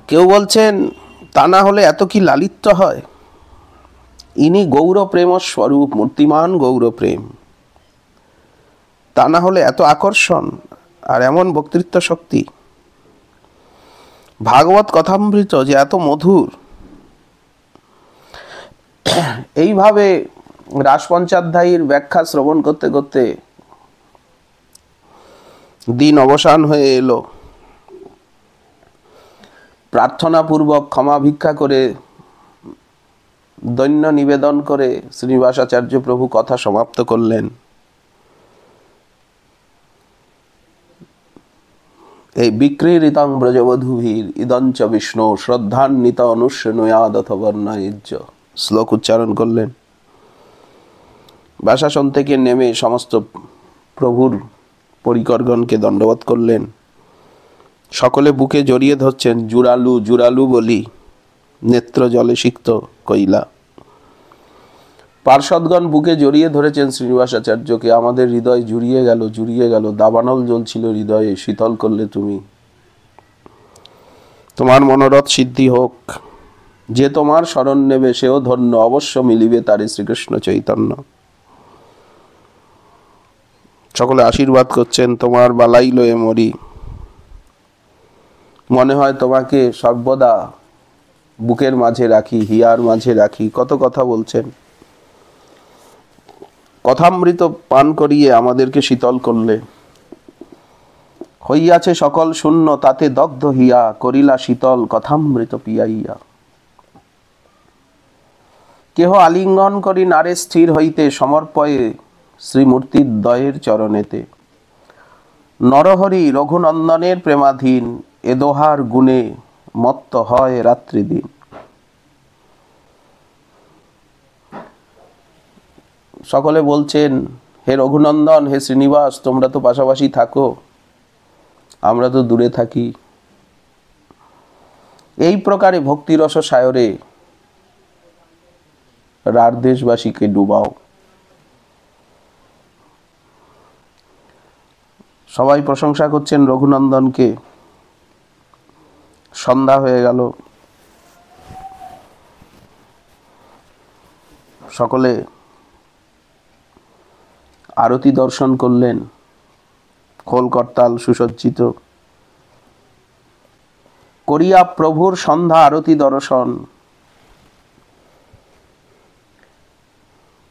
কেউ বলছেন তা না হলে এত কি লালিত্য হয়, ইনি গৌর প্রেম স্বরূপ, মূর্তিমান গৌর প্রেম, তা না হলে এত আকর্ষণ আর এমন বক্তৃত্ব শক্তি। ভাগবত কথামৃত যে এত মধুর। এইভাবে রাসপঞ্চাধ্যায়ীর ব্যাখ্যা শ্রবণ করতে করতে দিন অবসান হয়ে এলো। প্রার্থনা পূর্বক ক্ষমা ভিক্ষা করে, দৈন্য নিবেদন করে শ্রীনিবাসাচার্য প্রভু কথা সমাপ্ত করলেন। এই বিক্রীড়িতং ব্রজবধূভির ইদঞ্চ বিষ্ণু শ্রদ্ধান্বিত অনুষ্ণুয়াদথ বর্ণায়ুজ্য শ্লোক উচ্চারণ করলেন। বাসাসন থেকে নেমে সমস্ত প্রভুর পরিকরগণকে দণ্ডবত করলেন। সকলে বুকে জড়িয়ে ধরছেন, জুড়ালু জুড়ালু বলি, নেত্র জলে সিক্ত কইলা। পার্ষদগণ বুকে জড়িয়ে ধরেছেন শ্রীনিবাসাচার্যকে। আমাদের হৃদয় জুড়িয়ে গেল, জুড়িয়ে গেল, দাবানল জ্বলছিল হৃদয়ে, শীতল করলে তুমি। তোমার মনোরথ সিদ্ধি হোক। যে তোমার শরণ নেবে সেও ধন্য, অবশ্য মিলিবে তারে শ্রীকৃষ্ণ চৈতন্য। সকলে আশীর্বাদ করছেন, তোমার বালাই লয়ে মরি। মনে হয় তোমাকে সর্বদা বুকের মাঝে রাখি, হিয়ার মাঝে রাখি। কত কথা বলছেন। কথামৃত পান করিয়ে আমাদেরকে শীতল করলে। হইয়াছে সকল শূন্য তাতে দগ্ধ হিয়া, করিলা শীতল কথামৃত পিয়াইয়া। কেহ আলিঙ্গন করি নারে স্থির হইতে, সমর্পয়ে শ্রীমূর্তির দয়ের চরণেতে। নরহরি রঘুনন্দনের প্রেমাধীন, এ দোহার গুণে মত্ত হয় রাত্রি দিন। সকলে বলছেন, হে রঘুনন্দন, হে শ্রীনিবাস, তোমরা তো পাশাপাশি থাকো, আমরা তো দূরে থাকি। এই প্রকারে ভক্তিরস সায়রে রার দেশবাসীকে ডুবাও। সবাই প্রশংসা করছেন রঘুনন্দনকে। সন্ধ্যা হয়ে গেল, সকলে আরতি দর্শন করলেন। খোল করতাল সুসজ্জিত করিয়া প্রভুর সন্ধ্যা আরতি দর্শন।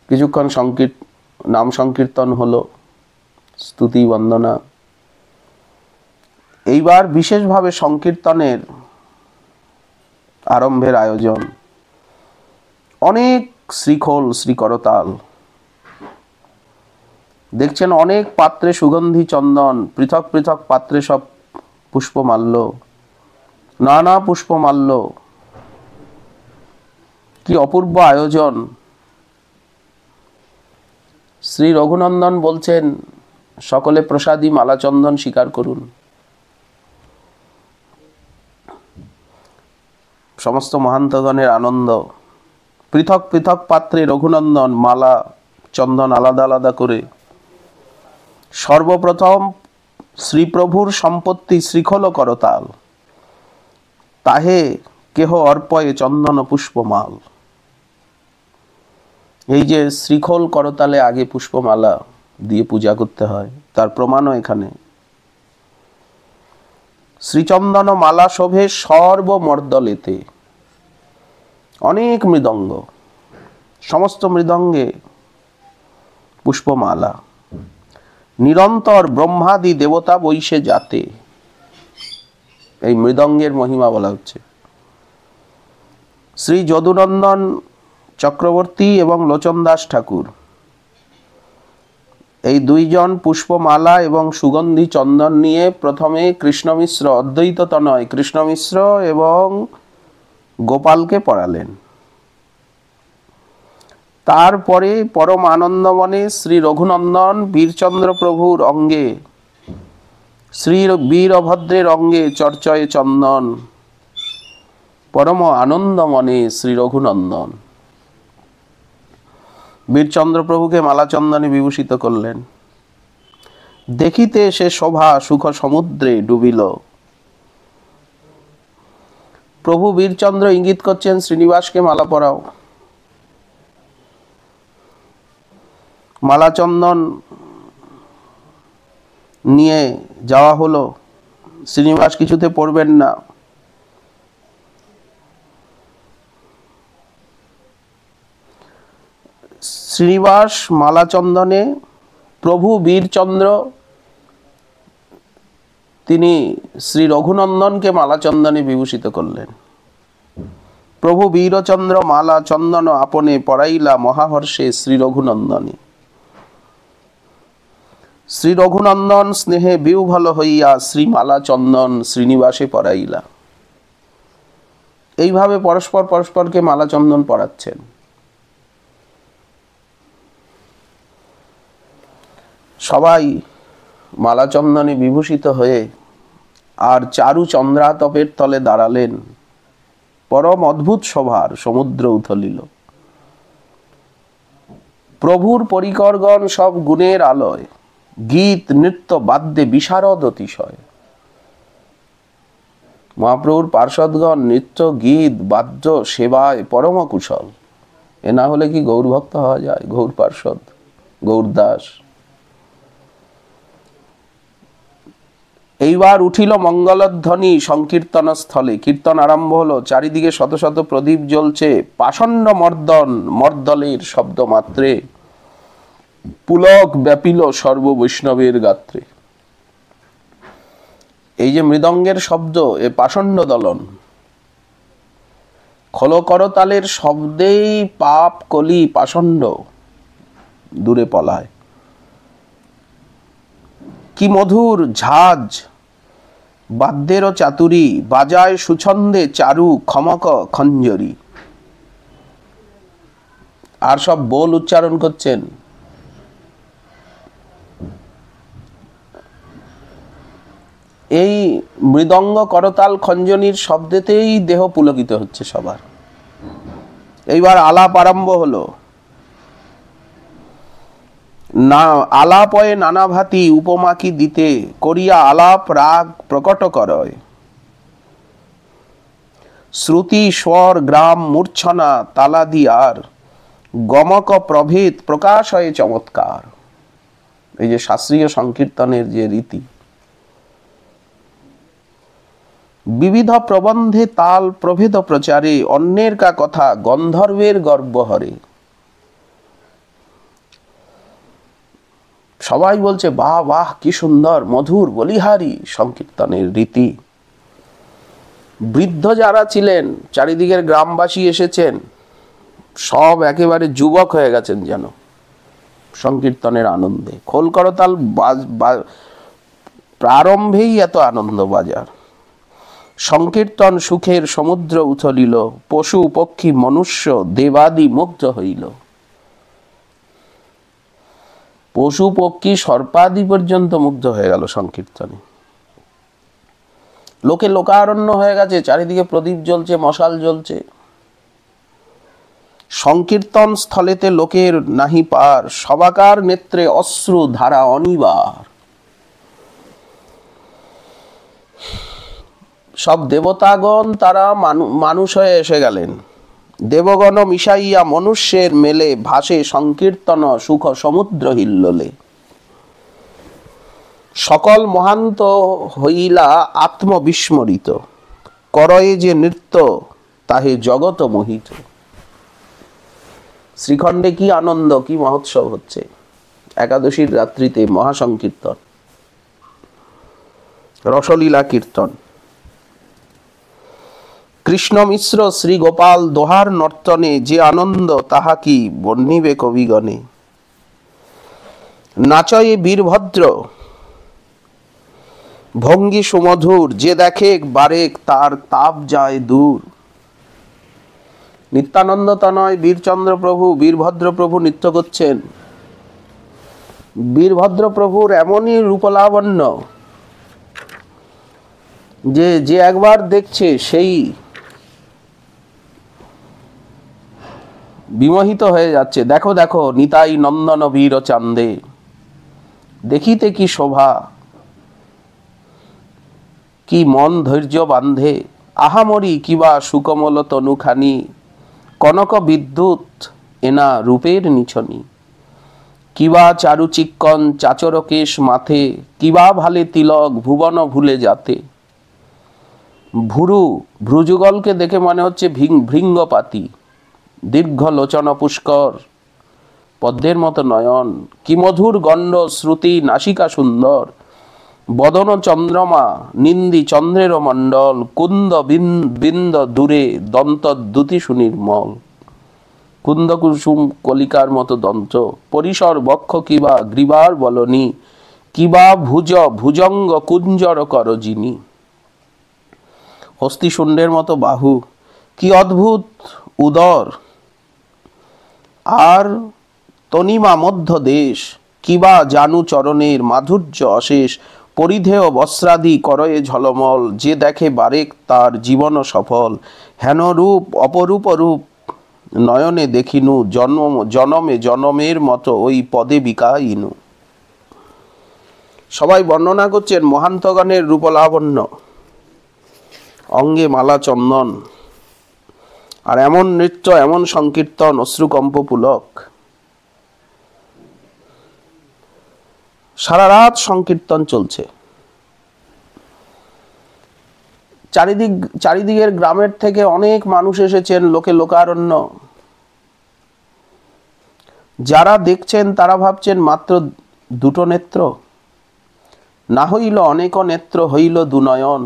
কিছুক্ষণ নাম সংকীর্তন হলো, স্তুতি বন্দনা। এইবার বিশেষভাবে সংকীর্তনের আরম্ভের আয়োজন। অনেক শ্রীখোল, শ্রীকরতাল দেখছেন, অনেক পাত্রে সুগন্ধি চন্দন, পৃথক পৃথক পাত্রে সব পুষ্পমাল্য, নানা পুষ্পমাল্য। কি অপূর্ব আয়োজন। শ্রী রঘুনন্দন বলছেন, সকলে প্রসাদী মালাচন্দন স্বীকার করুন। সমস্ত মহান্তগণের আনন্দ। পৃথক পৃথক পাত্রে রঘুনন্দন মালা চন্দন আলাদা আলাদা করে সর্বপ্রথম শ্রীপ্রভুর সম্পত্তি শ্রীখোল করতাল, তাহে কেহ অর্পয়ে চন্দন পুষ্পমাল। এই যে শ্রীখোল করতালে আগে পুষ্পমালা দিয়ে পূজা করতে হয়, তার প্রমাণও এখানে। শ্রীচন্দন মালা শোভে সর্বমর্দলেতে। অনেক মৃদঙ্গ, সমস্ত মৃদঙ্গে পুষ্পমালা। নিরন্তর ব্রহ্মাদি দেবতা বৈশে যাতে। এই মৃদঙ্গের মহিমা বলা হচ্ছে। শ্রী যদুনন্দন চক্রবর্তী এবং লোচন দাস ঠাকুর, এই দুইজন পুষ্পমালা এবং সুগন্ধি চন্দন নিয়ে প্রথমে কৃষ্ণ মিশ্র, অদ্বৈত তনয় কৃষ্ণ মিশ্র এবং গোপালকে পড়ালেন। তারপরে পরম আনন্দমনে শ্রী রঘুনন্দন বীরচন্দ্র প্রভুর অঙ্গে, শ্রী বীরভদ্রের অঙ্গে চর্চয়ে চন্দন, পরম আনন্দমনে শ্রী রঘুনন্দন বীরচন্দ্র প্রভুকে মালা চন্দনে বিভূষিত করলেন। দেখিতে সে শোভা সুখ সমুদ্রে ডুবিল। প্রভু বীরচন্দ্র ইঙ্গিত করছেন, শ্রীনিবাসকে মালা পরাও। মালা চন্দন নিয়ে যাওয়া হলো। শ্রীনিবাস কিছুতে পড়বেন না। শ্রীনিবাস মালা চন্দনে, প্রভু বীরচন্দ্র তিনি শ্রী রঘুনন্দনকে মালা চন্দনে বিভূষিত করলেন। প্রভু বীরচন্দ্র মালা চন্দন আপনে পড়াইলা মহাহর্ষে শ্রী রঘুনন্দনে। শ্রী রঘুনন্দন স্নেহে বিহ্বল হইয়া শ্রী মালা চন্দন শ্রীনিবাসে পড়াইলা। এইভাবে পরস্পর পরস্পরকে মালা চন্দন পড়াচ্ছেন। সবাই মালা চন্দনে বিভূষিত হয়ে আর চারু চন্দ্রাতপের তলে দাঁড়ালেন। পরম অদ্ভুত সভার সমুদ্র উথলিল। প্রভুর পরিকরগণ সব গুণের আলয়, গীত নৃত্য বাদ্যে বিশারদ অতিশয়। মহাপ্রভুর পার্ষদগণ নৃত্য গীত বাদ্য সেবায় পরম কুশল। এ না হলে কি গৌর ভক্ত হওয়া যায়? গৌর পার্ষদ, গৌরদাস। এইবার উঠিল মঙ্গলধ্বনি সংকীর্তন স্থলে। কীর্তন আরম্ভ হলো। চারিদিকে শত শত প্রদীপ জ্বলছে। পাষণ্ড মর্দলের শব্দ মাত্রে পুলক ব্যাপিল সর্ব বৈষ্ণবের গাত্রে। এই যে মৃদঙ্গের শব্দ, এ পাষণ্ড দলন। খোল করতালের শব্দেই পাপ কলি পাষণ্ড দূরে পলায়। কি মধুর ঝাঁজ বাদ্যেরও চাতুরী, বাজায় সুছন্দে চারু খমক খঞ্জরি। আর সব বোল উচ্চারণ করছেন। এই মৃদঙ্গ করতাল খঞ্জনির শব্দেতেই দেহ পুলকিত হচ্ছে সবার। এইবার আলাপ আরম্ভ হলো। না আলাপয়ে নানাভাতি উপমা কি দিতে, করিয়া আলাপ রাগ প্রকট করয়। শ্রুতি স্বর গ্রাম মূর্ছনা তালাদি আর, গমক প্রভেদ প্রকাশ হয় চমৎকার। এই যে শাস্ত্রীয় সংকীর্তনের যে রীতি, বিবিধ প্রবন্ধে তাল প্রভেদ প্রচারে, অন্যের কা কথা গন্ধর্বের গর্বহরে। সবাই বলছে বাহ বাহ কি সুন্দর মধুর বলিহারি সংকীর্তনের রীতি। বৃদ্ধ যারা ছিলেন, চারিদিকের গ্রামবাসী এসেছেন, সব একেবারে যুবক হয়ে গেছেন যেন সংকীর্তনের আনন্দে। খোল করতাল প্রারম্ভেই এত আনন্দ বাজার। সংকীর্তন সুখের সমুদ্র উথলিল, পশু পক্ষী মনুষ্য দেবাদি মুগ্ধ হইল। পশু পক্ষী সর্পাদি পর্যন্ত মুগ্ধ হয়ে গেল সংকীর্তনে। লোকে লোকারণ্য হয়ে গেছে, চারিদিকে প্রদীপ জ্বলছে, মশাল জ্বলছে। সংকীর্তন স্থলেতে লোকের নাহি পার, সবাকার নেত্রে অশ্রু ধারা অনিবার। সব দেবতাগণ তারা মানুষ হয়ে এসে গেলেন। দেবগণ মিশাইয়া মনুষ্যের মেলে, ভাসে সংকীর্তন সুখ সমুদ্র হিল্লোলে। সকল মহান্ত হইলা আত্মবিস্মরিত, করয়ে যে নৃত্য তাহে জগত মোহিত। শ্রীখণ্ডে কি আনন্দ, কি মহোৎসব হচ্ছে। একাদশীর রাত্রিতে মহাসংকীর্তন, রসলীলা কীর্তন। কৃষ্ণ মিশ্র শ্রী গোপাল দোহার নর্তনে, যে আনন্দ তাহা কি বর্ণিবে কবিগণে। নাচয়ে বীরভদ্র ভঙ্গি সুমধুর, যে দেখে বারেক তার তাপ যায় দূর। নিত্যানন্দ তনয় বীরচন্দ্র প্রভু, বীরভদ্র প্রভু নৃত্য করছেন। বীরভদ্র প্রভুর এমনই রূপলাবণ্য যে যে একবার দেখছে সেই বিমোহিত হয়ে যাচ্ছে। দেখো দেখো নিতাই নন্দন বীর চান্দে, দেখিতে কি শোভা, কি মন ধৈর্য বান্ধে। আহামরি কিবা সুকমল তনুখানি, কনক বিদ্যুৎ এনা রূপের নিছনি। কিবা চারু চিক্কন চাচর কেশ মাথে, কিবা ভালে তিলক ভুবন ভুলে যাতে। ভুরু ভ্রুযুগলকে দেখে মনে হচ্ছে ভৃঙ্গপাতি। দীর্ঘ লোচন পুষ্কর, পদ্মের মতো নয়ন। কি মধুর গণ্ড শ্রুতি নাসিকা সুন্দর, বদন চন্দ্রমা নিন্দি চন্দ্রের মণ্ডল। কুন্দ বিন্দ দূরে দন্ত দ্যুতি সুনির্মল, কুন্দ কুসুম কলিকার মতো দন্ত। পরিসর বক্ষ কিবা গ্রীবার বলনি, কিবা ভুজঙ্গ কুঞ্জর করজিনী। হস্তিশুণ্ডের মতো বাহু, কি অদ্ভুত উদর, আর তনিমা মধ্য দেশ। কিবা জানু চরণের মাধুর্য অশেষ, পরিধেয় বস্ত্রাদি করয়ে ঝলমল, যে দেখে বারেক তার জীবন সফল। হেন রূপ অপরূপ রূপ নয়নে দেখিনু, জনমে জনমের মতো ওই পদে বিকাইনু। সবাই বর্ণনা করছেন মহান্তগণের রূপলাবণ্য, অঙ্গে মালা চন্দন, আর এমন নৃত্য, এমন সংকীর্তন, অশ্রুকম্প পুলক। সারা রাত সংকীর্তন চলছে। চারিদিকের গ্রামের থেকে অনেক মানুষ এসেছেন, লোকে লোকারণ্য। যারা দেখছেন তারা ভাবছেন মাত্র দুটো নেত্র, না হইল অনেক নেত্র, হইল দুনয়ন।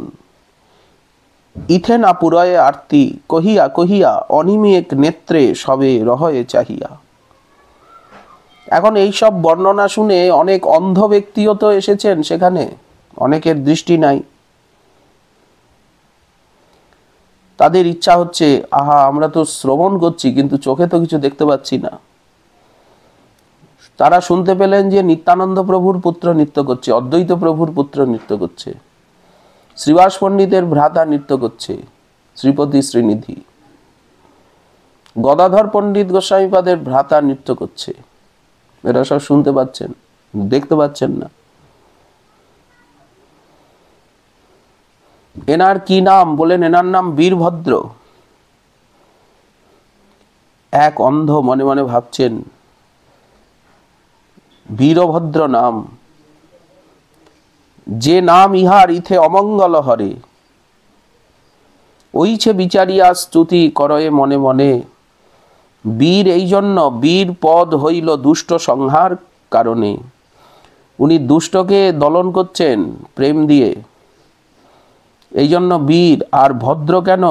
ইথে না পুরয়ে আরতি, কহিয়া কহিয়া অনিমেক নেত্রে সবে রহয়ে চাহিয়া। এখন এই সব বর্ণনা শুনে অনেক অন্ধ ব্যক্তিও তো এসেছেন সেখানে, অনেকের দৃষ্টি নাই। তাদের ইচ্ছা হচ্ছে, আহা আমরা তো শ্রবণ করছি কিন্তু চোখে তো কিছু দেখতে পাচ্ছি না। তারা শুনতে পেলেন যে নিত্যানন্দ প্রভুর পুত্র নৃত্য করছে, অদ্বৈত প্রভুর পুত্র নৃত্য করছে, শ্রীবাস পণ্ডিতের ভ্রাতা নৃত্য করছে, শ্রীপতি শ্রীনিধি, গদাধর পণ্ডিত গোস্বামীপাদের ভ্রাতা নৃত্য করছে। এরা সব শুনতে পাচ্ছেন, দেখতে পাচ্ছেন না। এনার কি নাম বলেন? এনার নাম বীরভদ্র। এক অন্ধ মনে মনে ভাবছেন বীরভদ্র নাম, যে নাম ইহার ইথে অমঙ্গল হরে, ওইছে বিচারিয়া স্তুতি করয়ে মনে মনে। বীর এই জন্য, বীর পদ হইল দুষ্ট সংহার কারণে। উনি দুষ্টকে দলন করছেন প্রেম দিয়ে, এই জন্য বীর। আর ভদ্র কেন?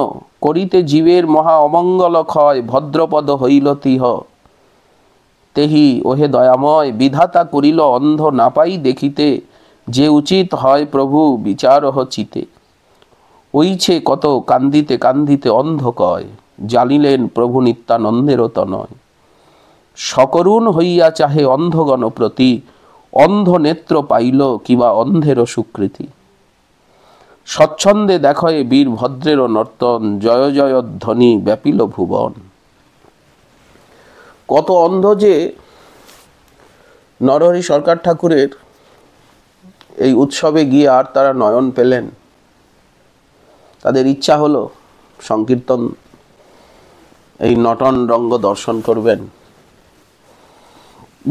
করিতে জীবের মহা অমঙ্গল ক্ষয়, ভদ্রপদ হইল তিহ। তেহি ওহে দয়াময়, বিধাতা করিল অন্ধ না পাই দেখিতে, যে উচিত হয় প্রভু বিচারহ চিতে। ওইছে কত কান্দিতে কান্দিতে অন্ধ কয়, জানিলেন প্রভু নিত্যানন্দেরও তনয়। সকরুণ হইয়া চাহে অন্ধগণ প্রতি, অন্ধ নেত্র পাইল কিবা অন্ধেরও সুকৃতি। স্বচ্ছন্দে দেখয়ে বীরভদ্রেরও নর্তন, জয় জয় ধ্বনি ব্যাপিল ভুবন। কত অন্ধ যে নরহরি সরকার ঠাকুরের এই উৎসবে গিয়ে আর তারা নয়ন পেলেন। তাদের ইচ্ছা হলো সংকীর্তন, এই নটন রঙ্গ দর্শন করবেন।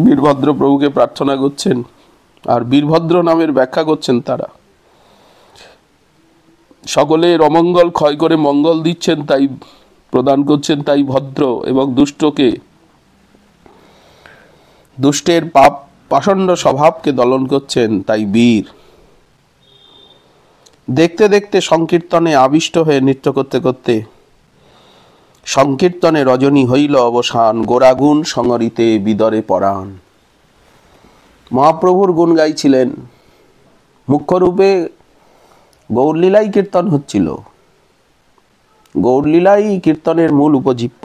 বীরভদ্র প্রভুকে প্রার্থনা করছেন, আর বীরভদ্র নামের ব্যাখ্যা করছেন তারা। সকলের অমঙ্গল ক্ষয় করে মঙ্গল দিচ্ছেন, তাই প্রদান করছেন, তাই ভদ্র। এবং দুষ্টকে, দুষ্টের পাপ পাষণ্ড স্বভাবকে দলন করছেন, তাই বীর। দেখতে দেখতে সংকীর্তনে আবিষ্ট হয়ে নৃত্য করতে করতে সংকীর্তনে রজনী হইল অবসান, গোরাগুণ সংরিতে বিদরে পরাণ। মহাপ্রভুর গুণ গাইছিলেন, মুখ্যরূপে গৌরলীলাই কীর্তন হচ্ছিল। গৌরলীলাই কীর্তনের মূল উপজীব্য।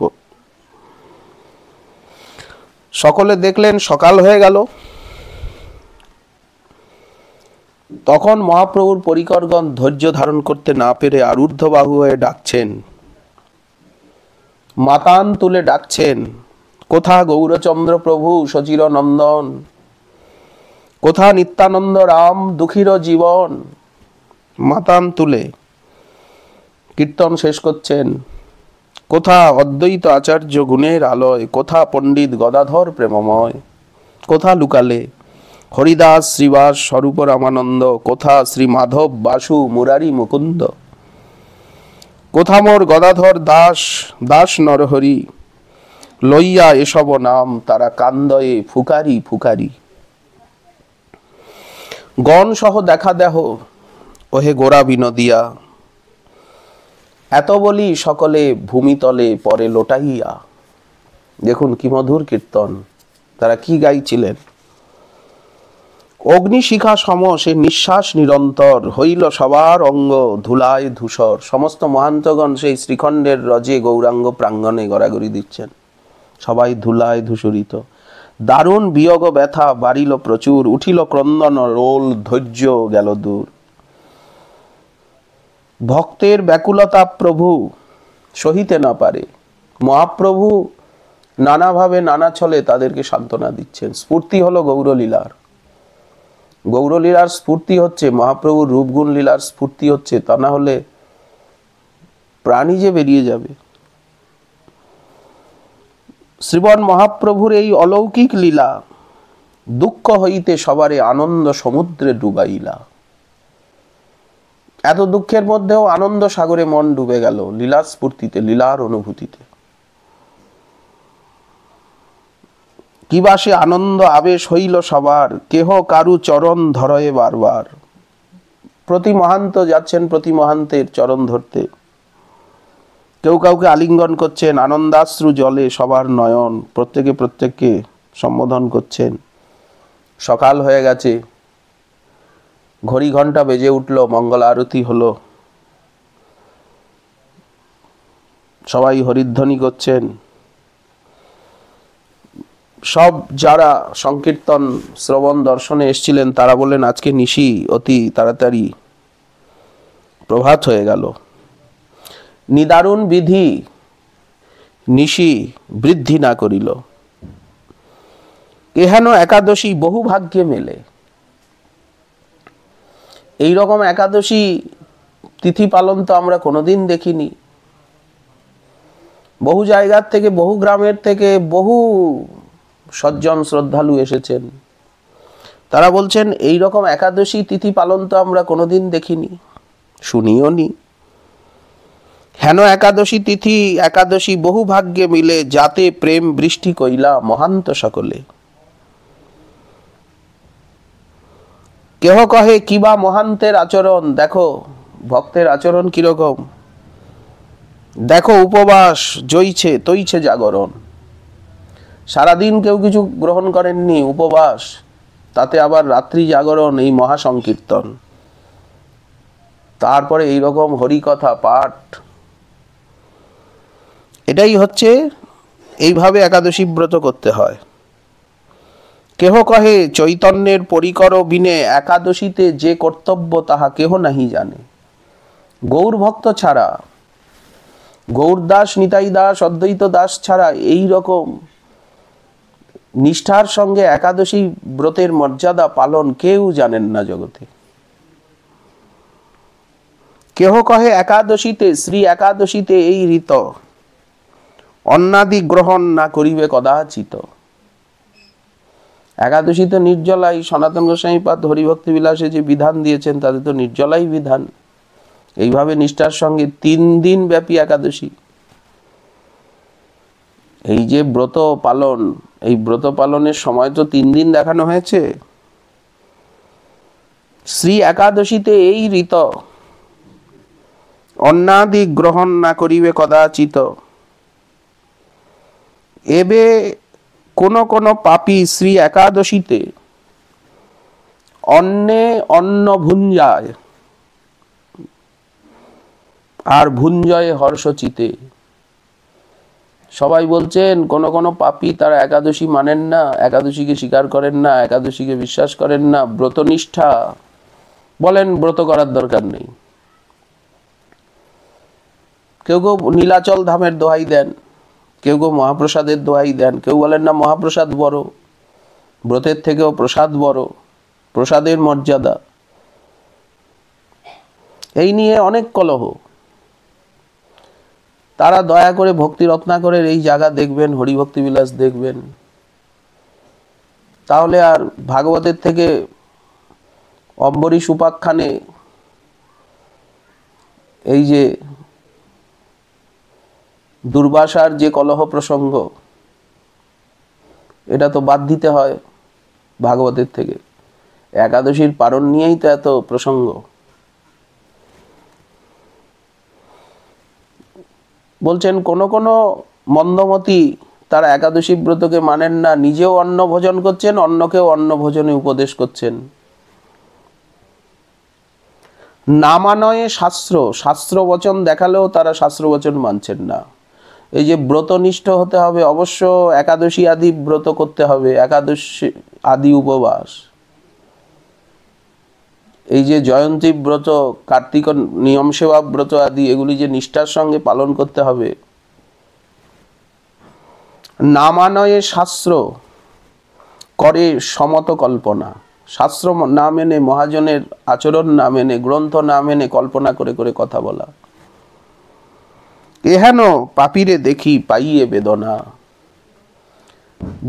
সকলে দেখলেন সকাল হয়ে গেল। তখন মহাপ্রভুর পরিকরগণ ধৈর্য ধারণ করতে না পেরে আর ঊর্ধ্ববাহু হয়ে ডাকছেন, মাতান তুলে ডাকছেন, কোথা গৌরচন্দ্র প্রভু সচির নন্দন, কোথা নিত্যানন্দ রাম দুঃখীর জীবন। মাতান তুলে কীর্তন শেষ করছেন, কোথা অদ্বৈত আচার্য গুণের আলয়, কোথা পণ্ডিত গদাধর প্রেমময়, কোথা লুকালে হরিদাস শ্রীবাস স্বরূপ রামানন্দ, কোথা শ্রী মাধব বাসু মুরারি মুকুন্দ, কোথা মোর গদাধর দাস দাস নরহরি, লইয়া এসব নাম তারা কান্দয়ে ফুকারি ফুকারি। গণ সহ দেখা দেহ ওহে গোরা বিনোদিয়া, এত বলি সকলে ভূমিতলে পরে লোটাইয়া। দেখুন কি মধুর কীর্তন, তারা কি গাইছিলেন। অগ্নিশিখা সম সে নিঃশ্বাস নিরন্তর, হইল সবার অঙ্গ ধুলায় ধূসর। সমস্ত মহান্তগণ সেই শ্রীখণ্ডের রজে গৌরাঙ্গ প্রাঙ্গণে গড়াগড়ি দিচ্ছেন, সবাই ধুলায় ধূসরিত। দারুণ বিয়োগ ব্যথা বাড়িল প্রচুর, উঠিল ক্রন্দন রোল ধৈর্য গেল দূর। ভক্তের ব্যাকুলতা প্রভু সহিতে না পারে, মহাপ্রভু নানাভাবে নানা ছলে তাদেরকে সান্ত্বনা দিচ্ছেন। স্ফূর্তি হলো গৌরলীলার, গৌরলীলার স্ফূর্তি হচ্ছে মহাপ্রভুর রূপগুণ লীলার স্ফূর্তি হচ্ছে, তা না হলে প্রাণী যে বেরিয়ে যাবে। শ্রীবন মহাপ্রভুর এই অলৌকিক লীলা দুঃখ হইতে সবারে আনন্দ সমুদ্রে ডুবাইলা। এত দুঃখের মধ্যেও আনন্দ সাগরে মন ডুবে গেল লীলার স্ফূর্তিতে, লীলার অনুভূতিতে। কিবা সে আনন্দ আবেশ হইল সবার, কেহ কারু চরণ ধরয়ে বারবার। প্রতি মহান্ত যাচ্ছেন প্রতি মহান্তের চরণ ধরতে, কেউ কাউকে আলিঙ্গন করছেন, আনন্দাশ্রু জলে সবার নয়ন, প্রত্যেকে প্রত্যেককে সম্বোধন করছেন। সকাল হয়ে গেছে, ঘড়ি ঘন্টা বেজে উঠল, মঙ্গল আরতি হলো, সবাই হরিধ্বনি করছেন। সব যারা সংকীর্তন শ্রবণ দর্শনে এসেছিলেন তারা বললেন আজকে নিশি অতি তাড়াতাড়ি প্রভাত হয়ে গেল। নিদারুণ বিধি নিশি বৃদ্ধি না করিল, এহেন একাদশী বহু ভাগ্যে মেলে। এইরকম একাদশী তিথি পালন তো আমরা কোনোদিন দেখিনি। বহু জায়গার থেকে, বহু গ্রামের থেকে বহু সজ্জন শ্রদ্ধালু এসেছেন, তারা বলছেন এই রকম একাদশী তিথি পালন তো আমরা কোনোদিন দেখিনি, শুনিও নি। হেন একাদশী তিথি একাদশী বহু ভাগ্যে মিলে, যাতে প্রেম বৃষ্টি কইলা মহান্ত সকলে। কেহ কহে কিবা মহান্তের আচরণ, দেখো ভক্তের আচরণ কিরকম, দেখো উপবাস জইছে তৈছে জাগরণ। সারাদিন কেউ কিছু গ্রহণ করেননি, উপবাস, তাতে আবার রাত্রি জাগরণ, এই মহাসংকীর্তন, তারপরে এইরকম হরিকথা পাঠ। এটাই হচ্ছে, এইভাবে একাদশী ব্রত করতে হয়। কেহ কহে চৈতন্যের পরিকর বিনে, একাদশীতে যে কর্তব্য তাহা কেহ নাহি জানে। গৌর ভক্ত ছাড়া, গৌরদাস নিতাই দাস অদ্বৈত দাস ছাড়া এই রকম নিষ্ঠার সঙ্গে একাদশী ব্রতের মর্যাদা পালন কেউ জানেন না জগতে। কেহ কহে একাদশীতে, শ্রী একাদশীতে এই রীত, অন্নাদি গ্রহণ না করিবে কদাচিত। একাদশী তো নির্জলাই, সনাতন গোস্বামীপাদ হরিভক্তি বিলাসে যে বিধান দিয়েছেন তাতে তো নির্জলাই বিধান। এইভাবে নিষ্ঠার সঙ্গে 3 দিন ব্যাপী একাদশী, এই যে ব্রত পালন, এই ব্রত পালনের সময় তো 3 দিন দেখানো হয়েছে। শ্রী একাদশীতে এই রীত, অন্নাদি গ্রহণ না করিবে কদাচিত। এবে কোন কোন পাপী শ্রী একাদশীতে অন্নে অন্ন ভুঞ্জায়, আর ভুঞ্জয়ে হর্ষচিতে। সবাই বলছেন কোন কোন পাপী তারা একাদশী মানেন না, একাদশীকে স্বীকার করেন না, একাদশীকে বিশ্বাস করেন না, ব্রতনিষ্ঠা বলেন ব্রত করার দরকার নেই। কেউ কেউ নীলাচল ধামের দোহাই দেন, কেউ কেউ মহাপ্রসাদের দোহাই দেন, কেউ বলেন না মহাপ্রসাদ বড়, ব্রতের থেকেও প্রসাদ বড়, প্রসাদের মর্যাদা। এই নিয়ে অনেক কলহ। তারা দয়া করে ভক্তি রত্নাকরের এই জায়গা দেখবেন, হরিভক্তি বিলাস দেখবেন, তাহলে আর ভাগবতের থেকে অম্বরীশ উপাখ্যানে এই যে দুর্বাসার যে কলহ প্রসঙ্গ, এটা তো বাদ দিতে হয় ভাগবতের থেকে। একাদশীর পারণ নিয়েই তো এত প্রসঙ্গ। বলছেন কোন কোন মন্দমতি তারা একাদশী ব্রতকে মানেন না, নিজেও অন্ন ভোজন করছেন, অন্যকেও অন্ন ভোজনে উপদেশ করছেন। না মানয়ে শাস্ত্র, শাস্ত্র বচন দেখালেও তারা শাস্ত্র বচন মানছেন না। এই যে ব্রতনিষ্ঠ হতে হবে, অবশ্য একাদশী আদি ব্রত করতে হবে, একাদশী আদি উপবাস, এই যে জয়ন্তী ব্রত, কার্তিক নিয়ম সেবা ব্রত আদি, এগুলি যে নিষ্ঠার সঙ্গে পালন করতে হবে। নামানয়ে শাস্ত্র করে সমত কল্পনা, শাস্ত্র না মেনে, মহাজনের আচরণ না মেনে, গ্রন্থ না মেনে কল্পনা করে করে কথা বলা। এহেন পাপীরে দেখি পাইয়ে বেদনা,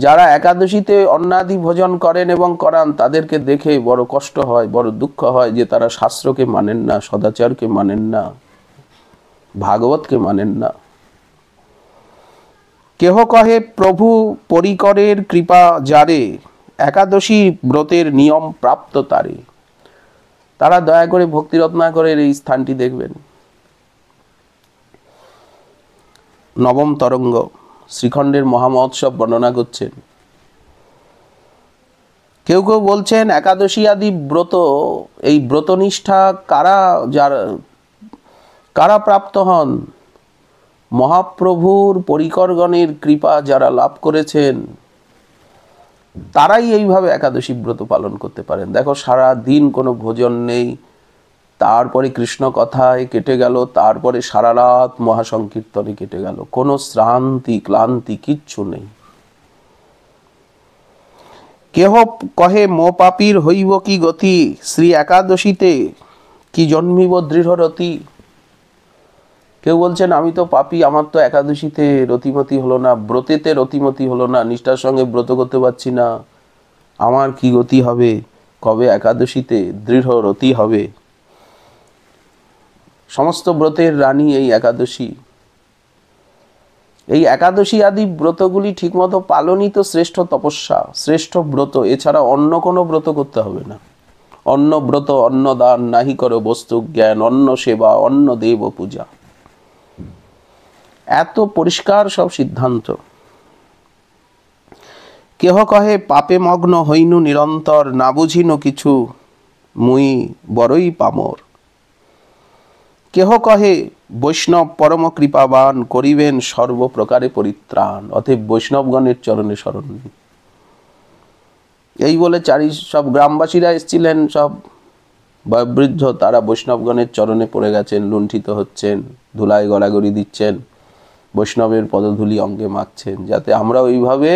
যারা একাদশীতে অন্নাদি ভোজন করেন এবং করান তাদেরকে দেখে বড় কষ্ট হয়, বড় দুঃখ হয় যে তারা শাস্ত্রকে মানেন না, সদাচারকে মানেন না, ভাগবতকে মানেন না। কেহ কহে প্রভু পরিকরের কৃপা যারে, একাদশী ব্রতের নিয়ম প্রাপ্ত তারে। তারা দয়া করে ভক্তি রত্নাকরের এই স্থানটি দেখবেন। নবম তরঙ্গ শ্রীখণ্ডের মহামহোৎসব বর্ণনা করছেন। কেউ কেউ বলছেন একাদশী আদি ব্রত, এই ব্রতনিষ্ঠা কারা প্রাপ্ত হন? মহাপ্রভুর পরিকরগণের কৃপা যারা লাভ করেছেন তারাই এইভাবে একাদশী ব্রত পালন করতে পারেন। দেখো, সারা দিন কোনো ভোজন নেই, তারপরে কৃষ্ণ কথায় কেটে গেল, তারপরে সারা রাত মহাসংকীর্তনে কেটে গেল, কোনো শ্রান্তি ক্লান্তি কিচ্ছু নেই। কেহ কহে মো পাপীর হইব কি গতি, শ্রী একাদশীতে কি জন্মিব দৃঢ়রতি। কেউ বলছেন আমি তো পাপী, আমার তো একাদশীতে রতিমতি হলো না, ব্রতেতে রতিমতি হলো না, নিষ্ঠার সঙ্গে ব্রত করতে পারছি না, আমার কি গতি হবে, কবে একাদশীতে দৃঢ় রতি হবে। সমস্ত ব্রতের রানী এই একাদশী। এই একাদশী আদি ব্রতগুলি ঠিকমতো পালনই তো শ্রেষ্ঠ তপস্যা, শ্রেষ্ঠ ব্রত। এছাড়া অন্য কোনো ব্রত করতে হবে না। অন্ন ব্রত, অন্নদান, নাহি করো বস্তু জ্ঞান, অন্ন সেবা, অন্ন দেব পূজা। এত পরিষ্কার সব সিদ্ধান্ত। কেহ কহে পাপে মগ্ন হইনু নিরন্তর, না বুঝিনু কিছু মুই বড়ই পামর। কেহ কহে বৈষ্ণব পরম কৃপাবান, করিবেন সর্বপ্রকারে পরিত্রাণ। অতএব বৈষ্ণবগণের চরণে শরণ নিন। এই বলে সব গ্রামবাসীরা এসেছিলেন, সব বয়োবৃদ্ধ, তারা বৈষ্ণবগণের চরণে পড়ে গেছেন, লুণ্ঠিত হচ্ছেন, ধুলায় গড়াগড়ি দিচ্ছেন, বৈষ্ণবের পদধূলি অঙ্গে মাখছেন, যাতে আমরা ওইভাবে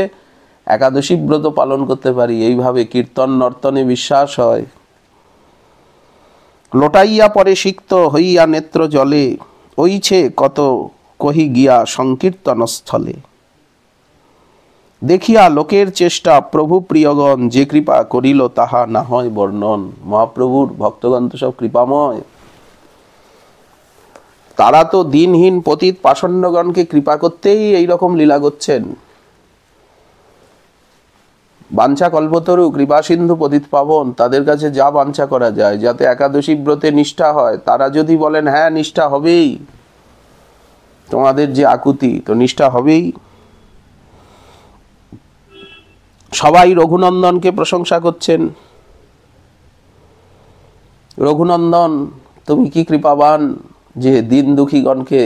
একাদশী ব্রত পালন করতে পারি, এইভাবে কীর্তন নর্তনে বিশ্বাস হয়। লোটাইয়া পরে সিক্ত হইয়া নেত্র জলে, ওইছে কত কহি গিয়া সংকীর্তন স্থলে। দেখিয়া লোকের চেষ্টা প্রভু প্রিয়গণ, যে কৃপা করিল তাহা না হয় বর্ণন। মহাপ্রভুর ভক্তগণ তো সব কৃপাময়, তারা তো দিনহীন পতিত পাষণ্ডগণকে কৃপা করতেই এইরকম লীলা করছেন। বাঞ্ছা কল্পতরু কৃপা সিন্ধু পতিত পাবন, তাদের কাছে যা বাঞ্ছা করা যায় যাতে একাদশী ব্রতে নিষ্ঠা হয়। তারা যদি বলেন হ্যাঁ নিষ্ঠা হবেই, তোমাদের যে আকুতি, তো নিষ্ঠা হবেই। সবাই রঘুনন্দনকে প্রশংসা করছেন। রঘুনন্দন, তুমি কি কৃপাবান যে দিন দুঃখীগণকে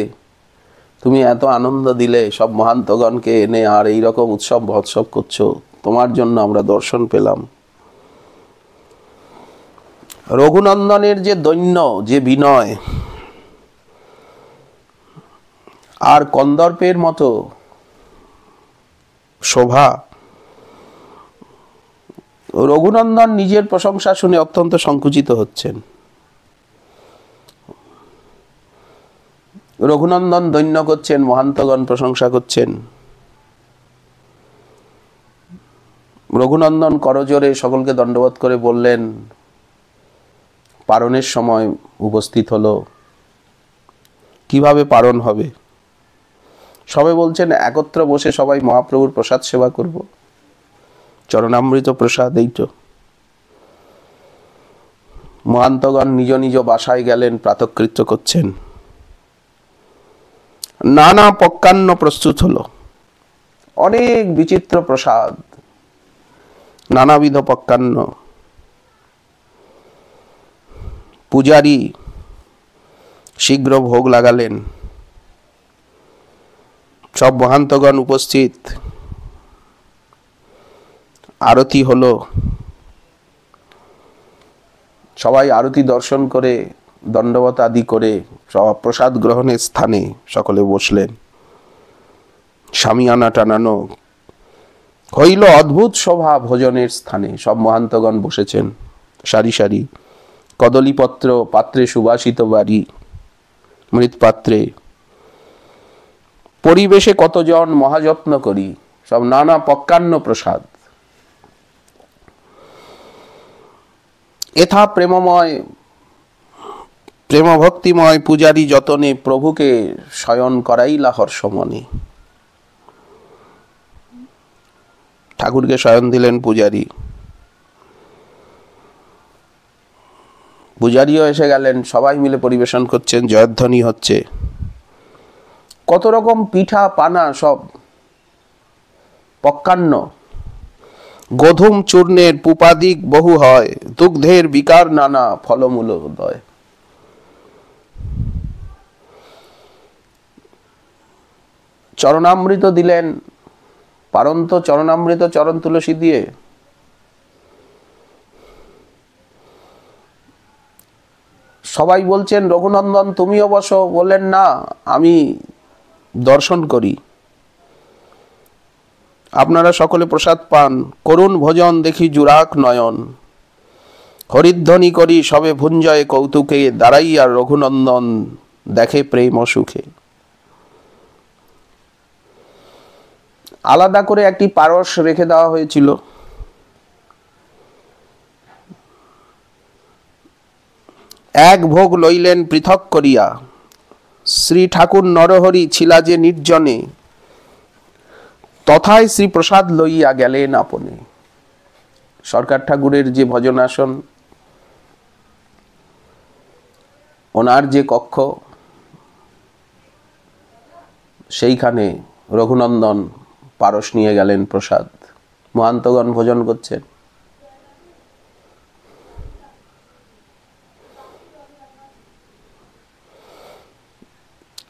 তুমি এত আনন্দ দিলে, সব মহান্তগণকে এনে আর এইরকম উৎসব মহোৎসব করছো, তোমার জন্য আমরা দর্শন পেলাম। রঘুনন্দনের যে দৈন্য, যে বিনয়, আর কন্দর্পের মতো শোভা। রঘুনন্দন নিজের প্রশংসা শুনে অত্যন্ত সংকুচিত হচ্ছেন। রঘুনন্দন দৈন্য করছেন, মহান্তগণ প্রশংসা করছেন। রঘুনন্দন করজোরে সকলকে দণ্ডবোধ করে বললেন, পারণের সময় উপস্থিত হলো। কিভাবে পারণ হবে? সবাই বলছেন একত্র বসে সবাই মহাপ্রভুর প্রসাদ সেবা করব, চরণামৃত প্রসাদ। এই তো মহান্তগণ নিজ নিজ বাসায় গেলেন, প্রাতকৃত্য করছেন। নানা পক্কান্ন প্রস্তুত হলো, অনেক বিচিত্র প্রসাদ, নানাবিধ পক্কান্ন। পূজারী শীঘ্র ভোগ লাগালেন। সব মহান্তগণ উপস্থিত। আরতি হলো, সবাই আরতি দর্শন করে দণ্ডবত আদি করে প্রসাদ গ্রহণের স্থানে সকলে বসলেন। শামিয়ানা টানানো হইল অদ্ভুত শোভা ভোজনের স্থানে। সব মহান্তগণ বসেছেন সারি সারি, কদলীপত্র পাত্রে সুবাসিত বাড়ি, মৃৎপাত্রে। পরিবেশে কতজন মহাযত্ন করি, সব নানা পক্কান্ন প্রসাদ। এথা প্রেমময় প্রেমভক্তিময় পূজারী যতনে প্রভুকে শয়ন করাইলা হর্ষমনে। ঠাকুরকে শয়ন দিলেন পূজারী। পূজারীও এসে গেলেন, সবাই মিলে পরিবেশন করছেন, জয়ধ্বনি হচ্ছে। কত রকম পিঠা পানা সব পক্কান্ন। গোধূম চূর্ণের পুপাদিক বহু হয়, দুগ্ধের বিকার নানা ফলমূল উদয়। চরণামৃত দিলেন, পারন্ত চরণামৃত চরণ তুলসী দিয়ে। সবাই বলছেন রঘুনন্দন তুমিও বসো, বললেন না আমি দর্শন করি, আপনারা সকলে প্রসাদ পান, করুণ ভোজন দেখি জুরাক নয়ন। হরিধ্বনি করি সবে ভুঞ্জয় কৌতুকে, দাঁড়াইয়া রঘুনন্দন দেখে প্রেম সুখে। আলাদা করে একটি পারস রেখে দেওয়া হয়েছিল। এক ভোগ লইলেন পৃথক করিয়া, শ্রী ঠাকুর নরহরি ছিলা যে নির্জনে, তথায় শ্রী প্রসাদ লইয়া গেলেন আপনে। সরকার ঠাকুরের যে ভজনাসন, ওনার যে কক্ষ, সেইখানে রঘুনন্দন পারস নিয়ে গেলেন প্রসাদ। মহান্তগণ ভোজন করছেন।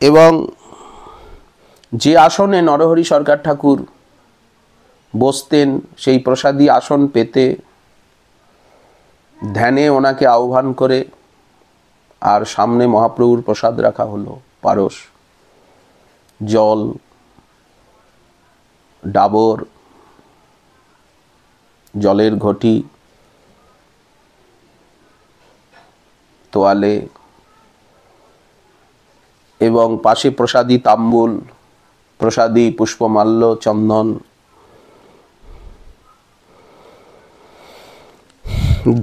এবং যে আসনে নরহরি সরকার ঠাকুর বসতেন, সেই প্রসাদী আসন পেতে ধ্যানে ওনাকে আহ্বান করে আর সামনে মহাপ্রভুর প্রসাদ রাখা হলো। পারস, জল, ডাবর, জলের ঘটি, তোয়ালে এবং পাশে প্রসাদী তাম্বুল, প্রসাদী পুষ্পমাল্য, চন্দন।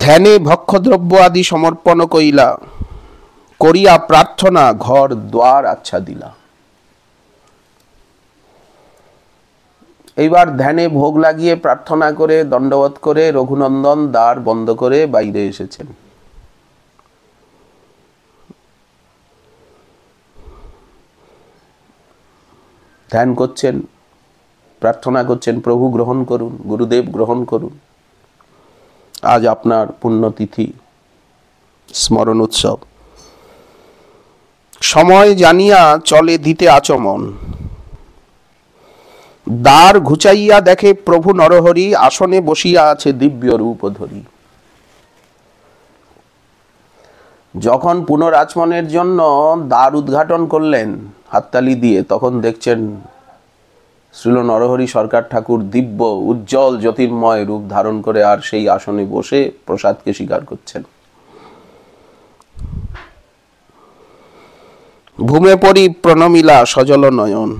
ধ্যানে ভক্ষদ্রব্য আদি সমর্পণ কইলা, করিয়া প্রার্থনা ঘর দ্বার আচ্ছা দিলা। এইবার ধ্যানে ভোগ লাগিয়ে প্রার্থনা করে দণ্ডবত করে রঘুনন্দন দ্বার বন্ধ করে বাইরে এসেছেন। ধ্যান করছেন, প্রার্থনা করছেন, প্রভু গ্রহণ করুন, গুরুদেব গ্রহণ করুন। আজ আপনার পুণ্যতিথি, স্মরণ উৎসব। সময় জানিয়া চলে দিতে আচমন, দ্বার ঘুচাইয়া দেখে প্রভু নরহরি আসনে বসিয়া আছে দিব্য রূপ ধরি। যখন পুনরাচমনের জন্য দ্বার উদ্ঘাটন করলেন হাততালি দিয়ে, তখন দেখছেন শ্রীল নরহরি সরকার ঠাকুর দিব্য উজ্জ্বল জ্যোতির্ময় রূপ ধারণ করে আর সেই আসনে বসে প্রসাদকে স্বীকার করছেন। ভূমে পরি প্রণমিলা সজল নয়ন,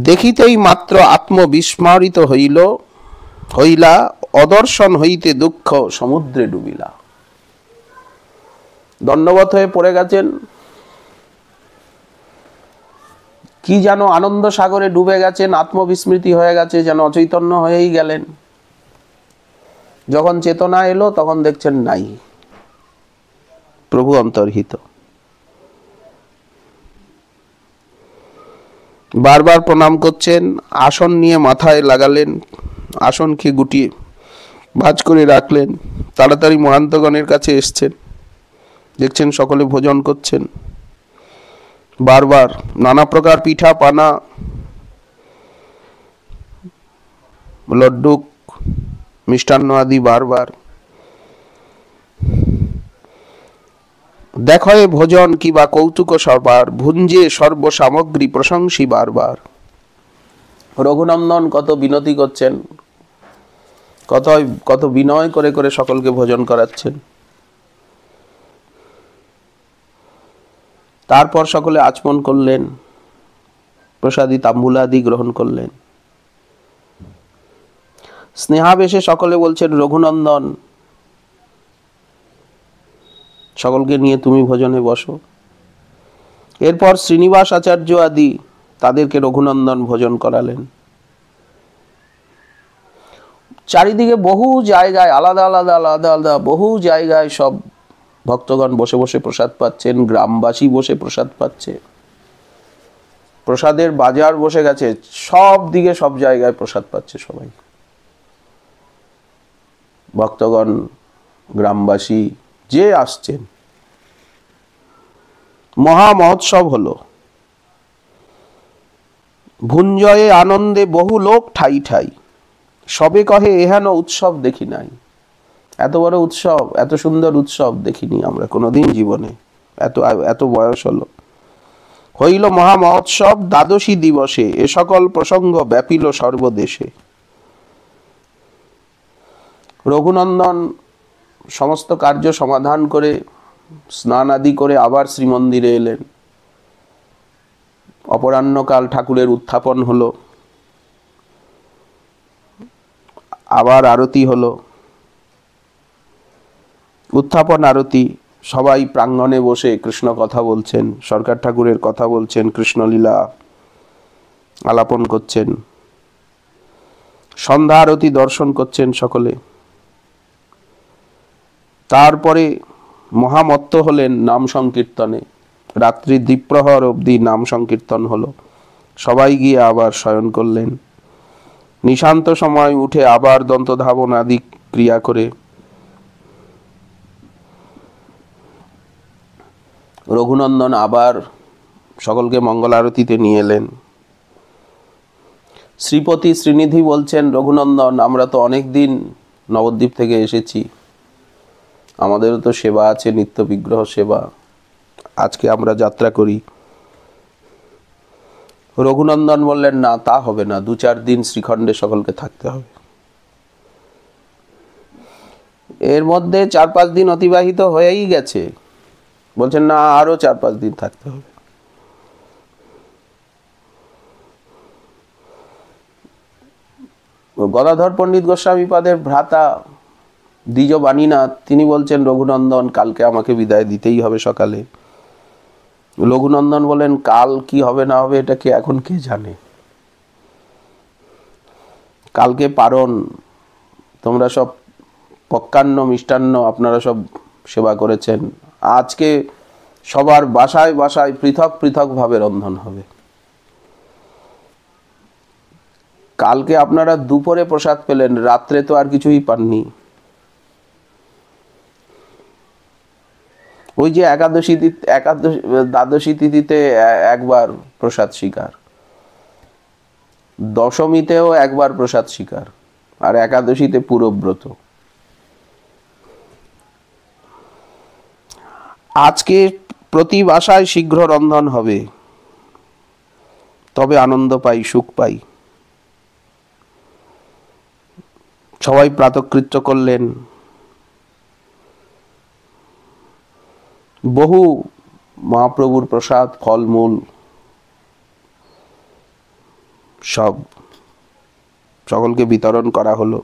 দেখিতেই মাত্র আত্মবিস্মৃত হইলা, অদর্শন হইতে দুঃখ সমুদ্রে ডুবিলা। দণ্ডবত হয়ে পড়ে গেছেন, কি যেন আনন্দ সাগরে ডুবে গেছেন, আত্মবিস্মৃতি হয়ে গেছে, যেন অচৈতন্য হয়েই গেলেন। যখন চেতনা এলো তখন দেখছেন নাই, প্রভু অন্তর্হিত। বারবার প্রণাম করছেন, আসন নিয়ে মাথায় লাগালেন, আসনকে গুটিয়ে ভাঁজ করে রাখলেন। তাড়াতাড়ি মহান্তগণের কাছে এসছেন, দেখছেন সকলে ভোজন করছেন। বারবার নানা প্রকার পিঠা পানা, লড্ডু, মিষ্টান্ন আদি বারবার। দেখয়ে ভোজন কিবা কৌতুক সবার, ভুঞ্জে সর্ব সামগ্রী প্রশংসী বারবার। রঘুনন্দন কত বিনতি করছেন, কত বিনয় করে করে সকলকে ভোজন করাচ্ছেন। তারপর সকলে আচমন করলেন, প্রসাদী তাম্বুলাদি গ্রহণ করলেন। স্নেহাবেশে সকলে বলছেন, রঘুনন্দন সকলকে নিয়ে তুমি ভোজনে বসো। এরপর শ্রীনিবাস আচার্য আদি তাদেরকে রঘুনন্দন ভোজন করালেন। চারিদিকে বহু জায়গায় আলাদা আলাদা আলাদা আলাদা বহু জায়গায় সব ভক্তগণ বসে বসে প্রসাদ পাচ্ছেন, গ্রামবাসী বসে প্রসাদ পাচ্ছে, প্রসাদের বাজার বসে গেছে, সব দিকে সব জায়গায় প্রসাদ পাচ্ছে সবাই, ভক্তগণ গ্রামবাসী যে আসছেন। মহা মহোৎসব হলো। ভুঞ্জয়ে আনন্দে বহু লোক ঠাই ঠাই, সবে কহে এহেন উৎসব দেখি নাই। এত বড় উৎসব, এত সুন্দর উৎসব দেখিনি আমরা কোনোদিন জীবনে, এত বয়স হলো। হইল মহা মহোৎসব দ্বাদশী দিবসে, এ সকল প্রসঙ্গ ব্যাপিল সর্বদেশে। রঘুনন্দন সমস্ত কার্য সমাধান করে স্নান আদি করে আবার শ্রীমন্দিরে এলেন। অপরাহ্নকাল ঠাকুরের উত্থাপন হলো, আবার আরতি হলো, উত্থাপন আরতি। সবাই প্রাঙ্গণে বসে কৃষ্ণ কথা বলছেন, সরকার ঠাকুরের কথা বলছেন, কৃষ্ণলীলা আলাপন করছেন, সন্ধ্যা আরতি দর্শন করছেন সকলে। তারপরে মহামত্ত হলেন নাম সংকীর্তনে, রাত্রি দ্বিপ্রহর অবধি নাম সংকীর্তন হলো। সবাই গিয়ে আবার শয়ন করলেন। নিশান্ত সময় উঠে আবার দন্তধাবন আদি ক্রিয়া করে রঘুনন্দন আবার সকলকে মঙ্গল আরতিতে নিয়ে এলেন। শ্রীপতি শ্রীনিধি বলছেন, রঘুনন্দন আমরা তো অনেক দিন নবদ্বীপ থেকে এসেছি, আমাদেরও তো সেবা আছে, নিত্য বিগ্রহ সেবা, আজকে আমরা যাত্রা করি। রঘুনন্দন বললেন, না তা হবে না, 2-4 দিন শ্রীখণ্ডে সকলকে থাকতে হবে। এর মধ্যে 4-5 দিন অতিবাহিত হয়েই গেছে, বলছেন না আরো 4-5 দিন থাকতে হবে। গদাধর পণ্ডিত গোস্বামীপাদের ভ্রাতা দ্বিজ বাণীনাথ তিনি বলছেন, রঘুনন্দন কালকে আমাকে বিদায় দিতেই হবে সকালে। রঘুনন্দন বলেন, কাল কি হবে না হবে এটা এখন কে জানে, কালকে পারণ, তোমরা সব পক্কান্ন মিষ্টান্ন আপনারা সব সেবা করেছেন, আজকে সবার বাসায় বাসায় পৃথক পৃথক ভাবে রন্ধন হবে। কালকে আপনারা দুপুরে প্রসাদ পেলেন, রাত্রে তো আর কিছুই পাননি। ওই যে দ্বাদশী তিথিতে একবার প্রসাদ স্বীকার, দশমীতেও একবার প্রসাদ স্বীকার, আর একাদশীতে পুরো ব্রত। আজকে প্রতি বাসায় শীঘ্র রন্ধন হবে, তবে আনন্দ পাই, সুখ পাই। সবাই প্রাতকৃত্য করলেন, বহু মহাপ্রভুর প্রসাদ ফলমূল সব সকলকে বিতরণ করা হলো।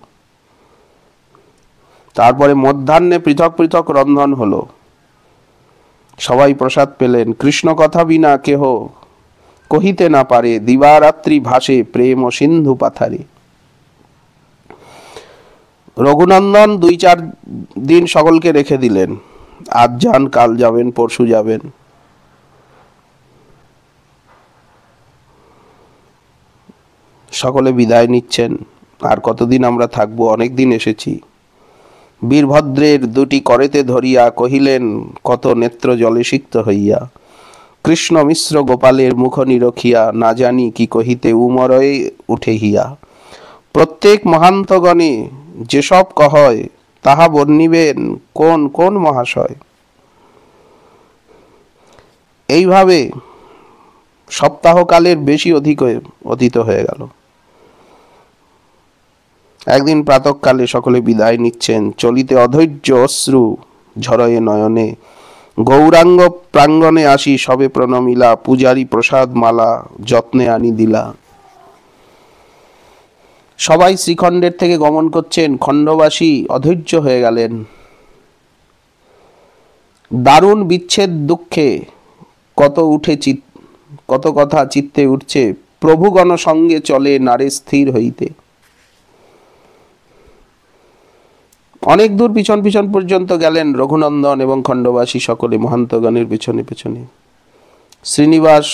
তারপরে মধ্যাহ্নে পৃথক পৃথক রন্ধন হলো, সবাই প্রসাদ পেলেন। কৃষ্ণ কথা বিনা কেহ কহিতে না পারে, দিবারাত্রি ভাসে প্রেম ও সিন্ধু পাথারে। রঘুনন্দন 2-4 দিন সকলকে রেখে দিলেন, আজ যান, কাল যাবেন, পরশু যাবেন। সকলে বিদায় নিচ্ছেন। আর কতদিন আমরা থাকবো, অনেক দিন এসেছি। বীরভদ্রের 2টি করেতে ধরিয়া কহিলেন, কত নেত্র জলে সিক্ত হইয়া, কৃষ্ণ মিশ্র গোপালের মুখ নিরখিয়া, না জানি কি কহিতে উমরয়ে উঠে হিয়া। প্রত্যেক মহান্তগণে যেসব কহয়, তাহা বর্ণিবেন কোন কোন মহাশয়। এইভাবে সপ্তাহকালের বেশি অতীত হয়ে গেল। একদিন প্রাতঃকালে সকলে বিদায় নিচ্ছেন, চলিতে অধৈর্য অশ্রু ঝরয়ে নয়নে। গৌরাঙ্গ প্রাঙ্গণে আসি সবে প্রণমিলা, পূজারি প্রসাদ মালা যত্নে আনি দিলা। সবাই শ্রীখণ্ডের থেকে গমন করছেন, খণ্ডবাসী অধৈর্য হয়ে গেলেন। দারুণ বিচ্ছেদ দুঃখে কত কথা চিত্তে উঠছে, প্রভুগণ সঙ্গে চলে নারে স্থির হইতে। অনেক দূর পিছন পিছন পর্যন্ত গেলেন রঘুনন্দন এবং খণ্ডবাসী সকলে মহান্তগণের পেছনে পেছনে। শ্রীনিবাস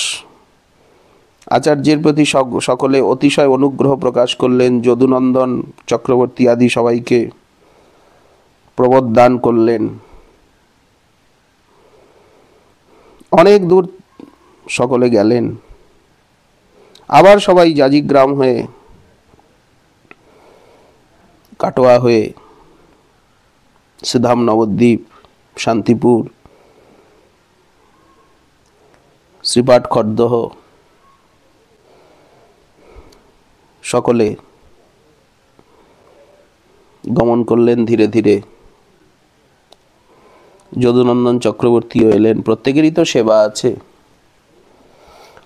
আচার্যের প্রতি সকলে অতিশয় অনুগ্রহ প্রকাশ করলেন। যদুনন্দন চক্রবর্তী আদি সবাইকে প্রবোধ করলেন। অনেক দূর সকলে গেলেন। আবার সবাই জাজিগ্রাম হয়ে, কাটোয়া হয়ে, সিধাম নবদ্বীপ, শান্তিপুর, শ্রীপাঠ খড়দহ সকলে গমন করলেন ধীরে ধীরে। যদুনন্দন চক্রবর্তীও এলেন। প্রত্যেকেরই তো সেবা আছে।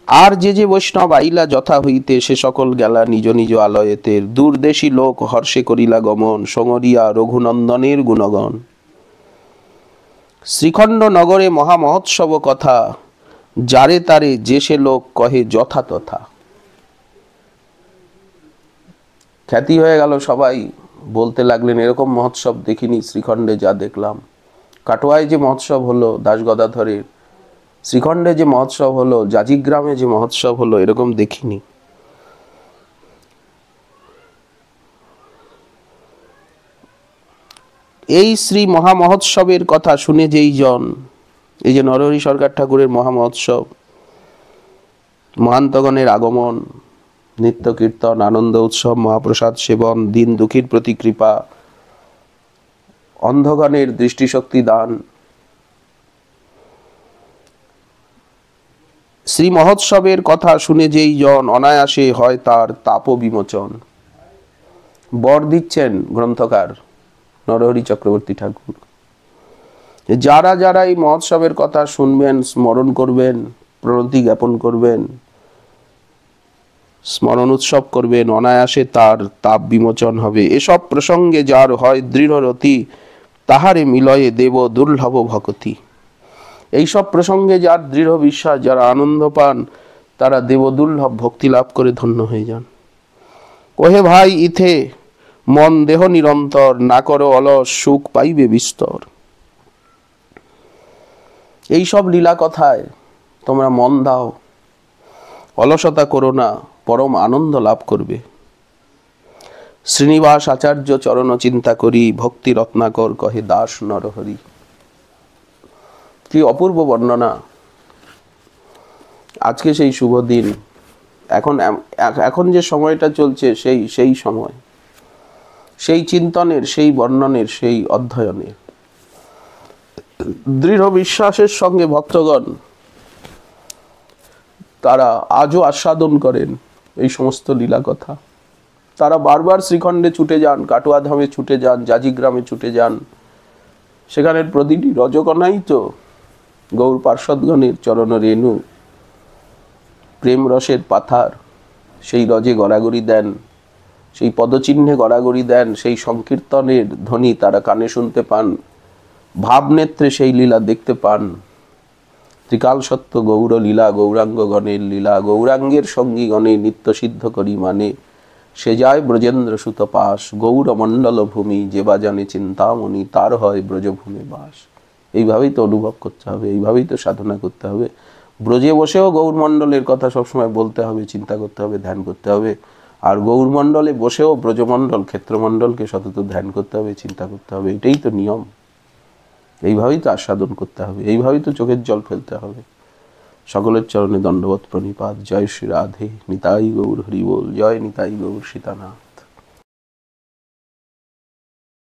আর যে যে বৈষ্ণব আইলা যথা হইতে, সে সকল গেলা নিজ নিজ আলয়েতে। দূরদেশী লোক হর্ষে করিলা গমন, সঙরিয়া রঘুনন্দনের গুণগণ। শ্রীখণ্ড নগরে মহা মহোৎসব কথা, যারে তারে যে সে লোক কহে যথা তথা। খ্যাতি হয়ে গেল, সবাই বলতে লাগলেন এরকম মহোৎসব দেখিনি শ্রীখণ্ডে, যা দেখলাম। কাটোয়ায় যে মহোৎসব হলো দাসগদাধরের, শ্রীখণ্ডে যে মহোৎসব হলো, জাজিগ্রামে যে মহোৎসব হলো, এরকম দেখিনি। এই শ্রী মহা মহোৎসবের কথা শুনে যেই জন, এই যে নরহরি সরকার ঠাকুরের মহা মহোৎসব, মহান্তগণের আগমন, নিত্য কীর্তন, আনন্দ উৎসব, মহাপ্রসাদ সেবন, দিন দুঃখীর প্রতি কৃপা, অন্ধগণের দৃষ্টিশক্তি দান, শ্রী মহোৎসবের কথা শুনে যেই জন অনায়াসে হয় তার তাপ বিমোচন। বর দিচ্ছেন গ্রন্থকার নরহরি চক্রবর্তী ঠাকুর। যারা যারা এই মহোৎসবের কথা শুনবেন, স্মরণ করবেন, প্রণতি জ্ঞাপন করবেন, স্মরণ উৎসব করবেন, অনায়াসে তার তাপ বিমোচন হবে। এসব প্রসঙ্গে যার হয় দৃঢ় রতি, তাহারে মিলয়ে দেব দুর্লভ ভকতি। এইসব প্রসঙ্গে যার দৃঢ় বিশ্বাস, যারা আনন্দ পান, তারা দেব দুর্লভ ভক্তি লাভ করে ধন্য হয়ে যান। ওহে ভাই, ইথে মন দেহ নিরন্তর, না করো অলস সুখ পাইবে বিস্তর। এইসব লীলা কথায় তোমরা মন দাও, অলসতা করো না, পরম আনন্দ লাভ করবে। শ্রীনিবাস আচার্য চরণ চিন্তা করি, ভক্তি রত্নাকর কহে দাস নরহরি। কি অপূর্ব বর্ণনা। আজকে সেই শুভ দিন, এখন যে সময়টা চলছে, সেই সময়, সেই চিন্তনের, সেই বর্ণনের, সেই অধ্যয়নের। দৃঢ় বিশ্বাসের সঙ্গে ভক্তগণ তারা আজও আস্বাদন করেন এই সমস্ত লীলা কথা। তারা বারবার শ্রীখণ্ডে ছুটে যান, কাটোয়া ধামে ছুটে যান, জাজিগ্রামে ছুটে যান। সেখানের প্রতিটি রজকণাই তো গৌর পার্ষদগণের চরণ রেণু, প্রেম রসের পাথার। সেই রজে গড়াগড়ি দেন, সেই পদচিহ্নে গড়াগড়ি দেন, সেই সংকীর্তনের ধ্বনি তারা কানে শুনতে পান, ভাবনেত্রে সেই লীলা দেখতে পান। ত্রিকাল সত্য গৌর লীলা, গৌরাঙ্গগণের লীলা, গৌরাঙ্গের সঙ্গীগণে নিত্য সিদ্ধ করি মানে, সে যায় ব্রজেন্দ্র সুত পাশ, গৌর মণ্ডল ভূমি, যে বা জানে চিন্তামণি, তার হয় ব্রজভূমে বাস। এইভাবেই তো অনুভব করতে হবে, এইভাবেই তো সাধনা করতে হবে। ব্রজে বসেও গৌরমণ্ডলের কথা সবসময় বলতে হবে, চিন্তা করতে হবে, ধ্যান করতে হবে। আর গৌরমণ্ডলে বসেও ব্রজমণ্ডল, ক্ষেত্রমণ্ডলকে সতত ধ্যান করতে হবে, চিন্তা করতে হবে। এটাই তো নিয়ম। এইভাবেই তো আস্বাদন করতে হবে, এইভাবেই তো চোখের জল ফেলতে হবে। সকলের চরণে দণ্ডবত প্রণিপাত। জয় শ্রী রাধে। নিতাই গৌর হরি বল। জয় নিতাই গৌর সীতানাথ।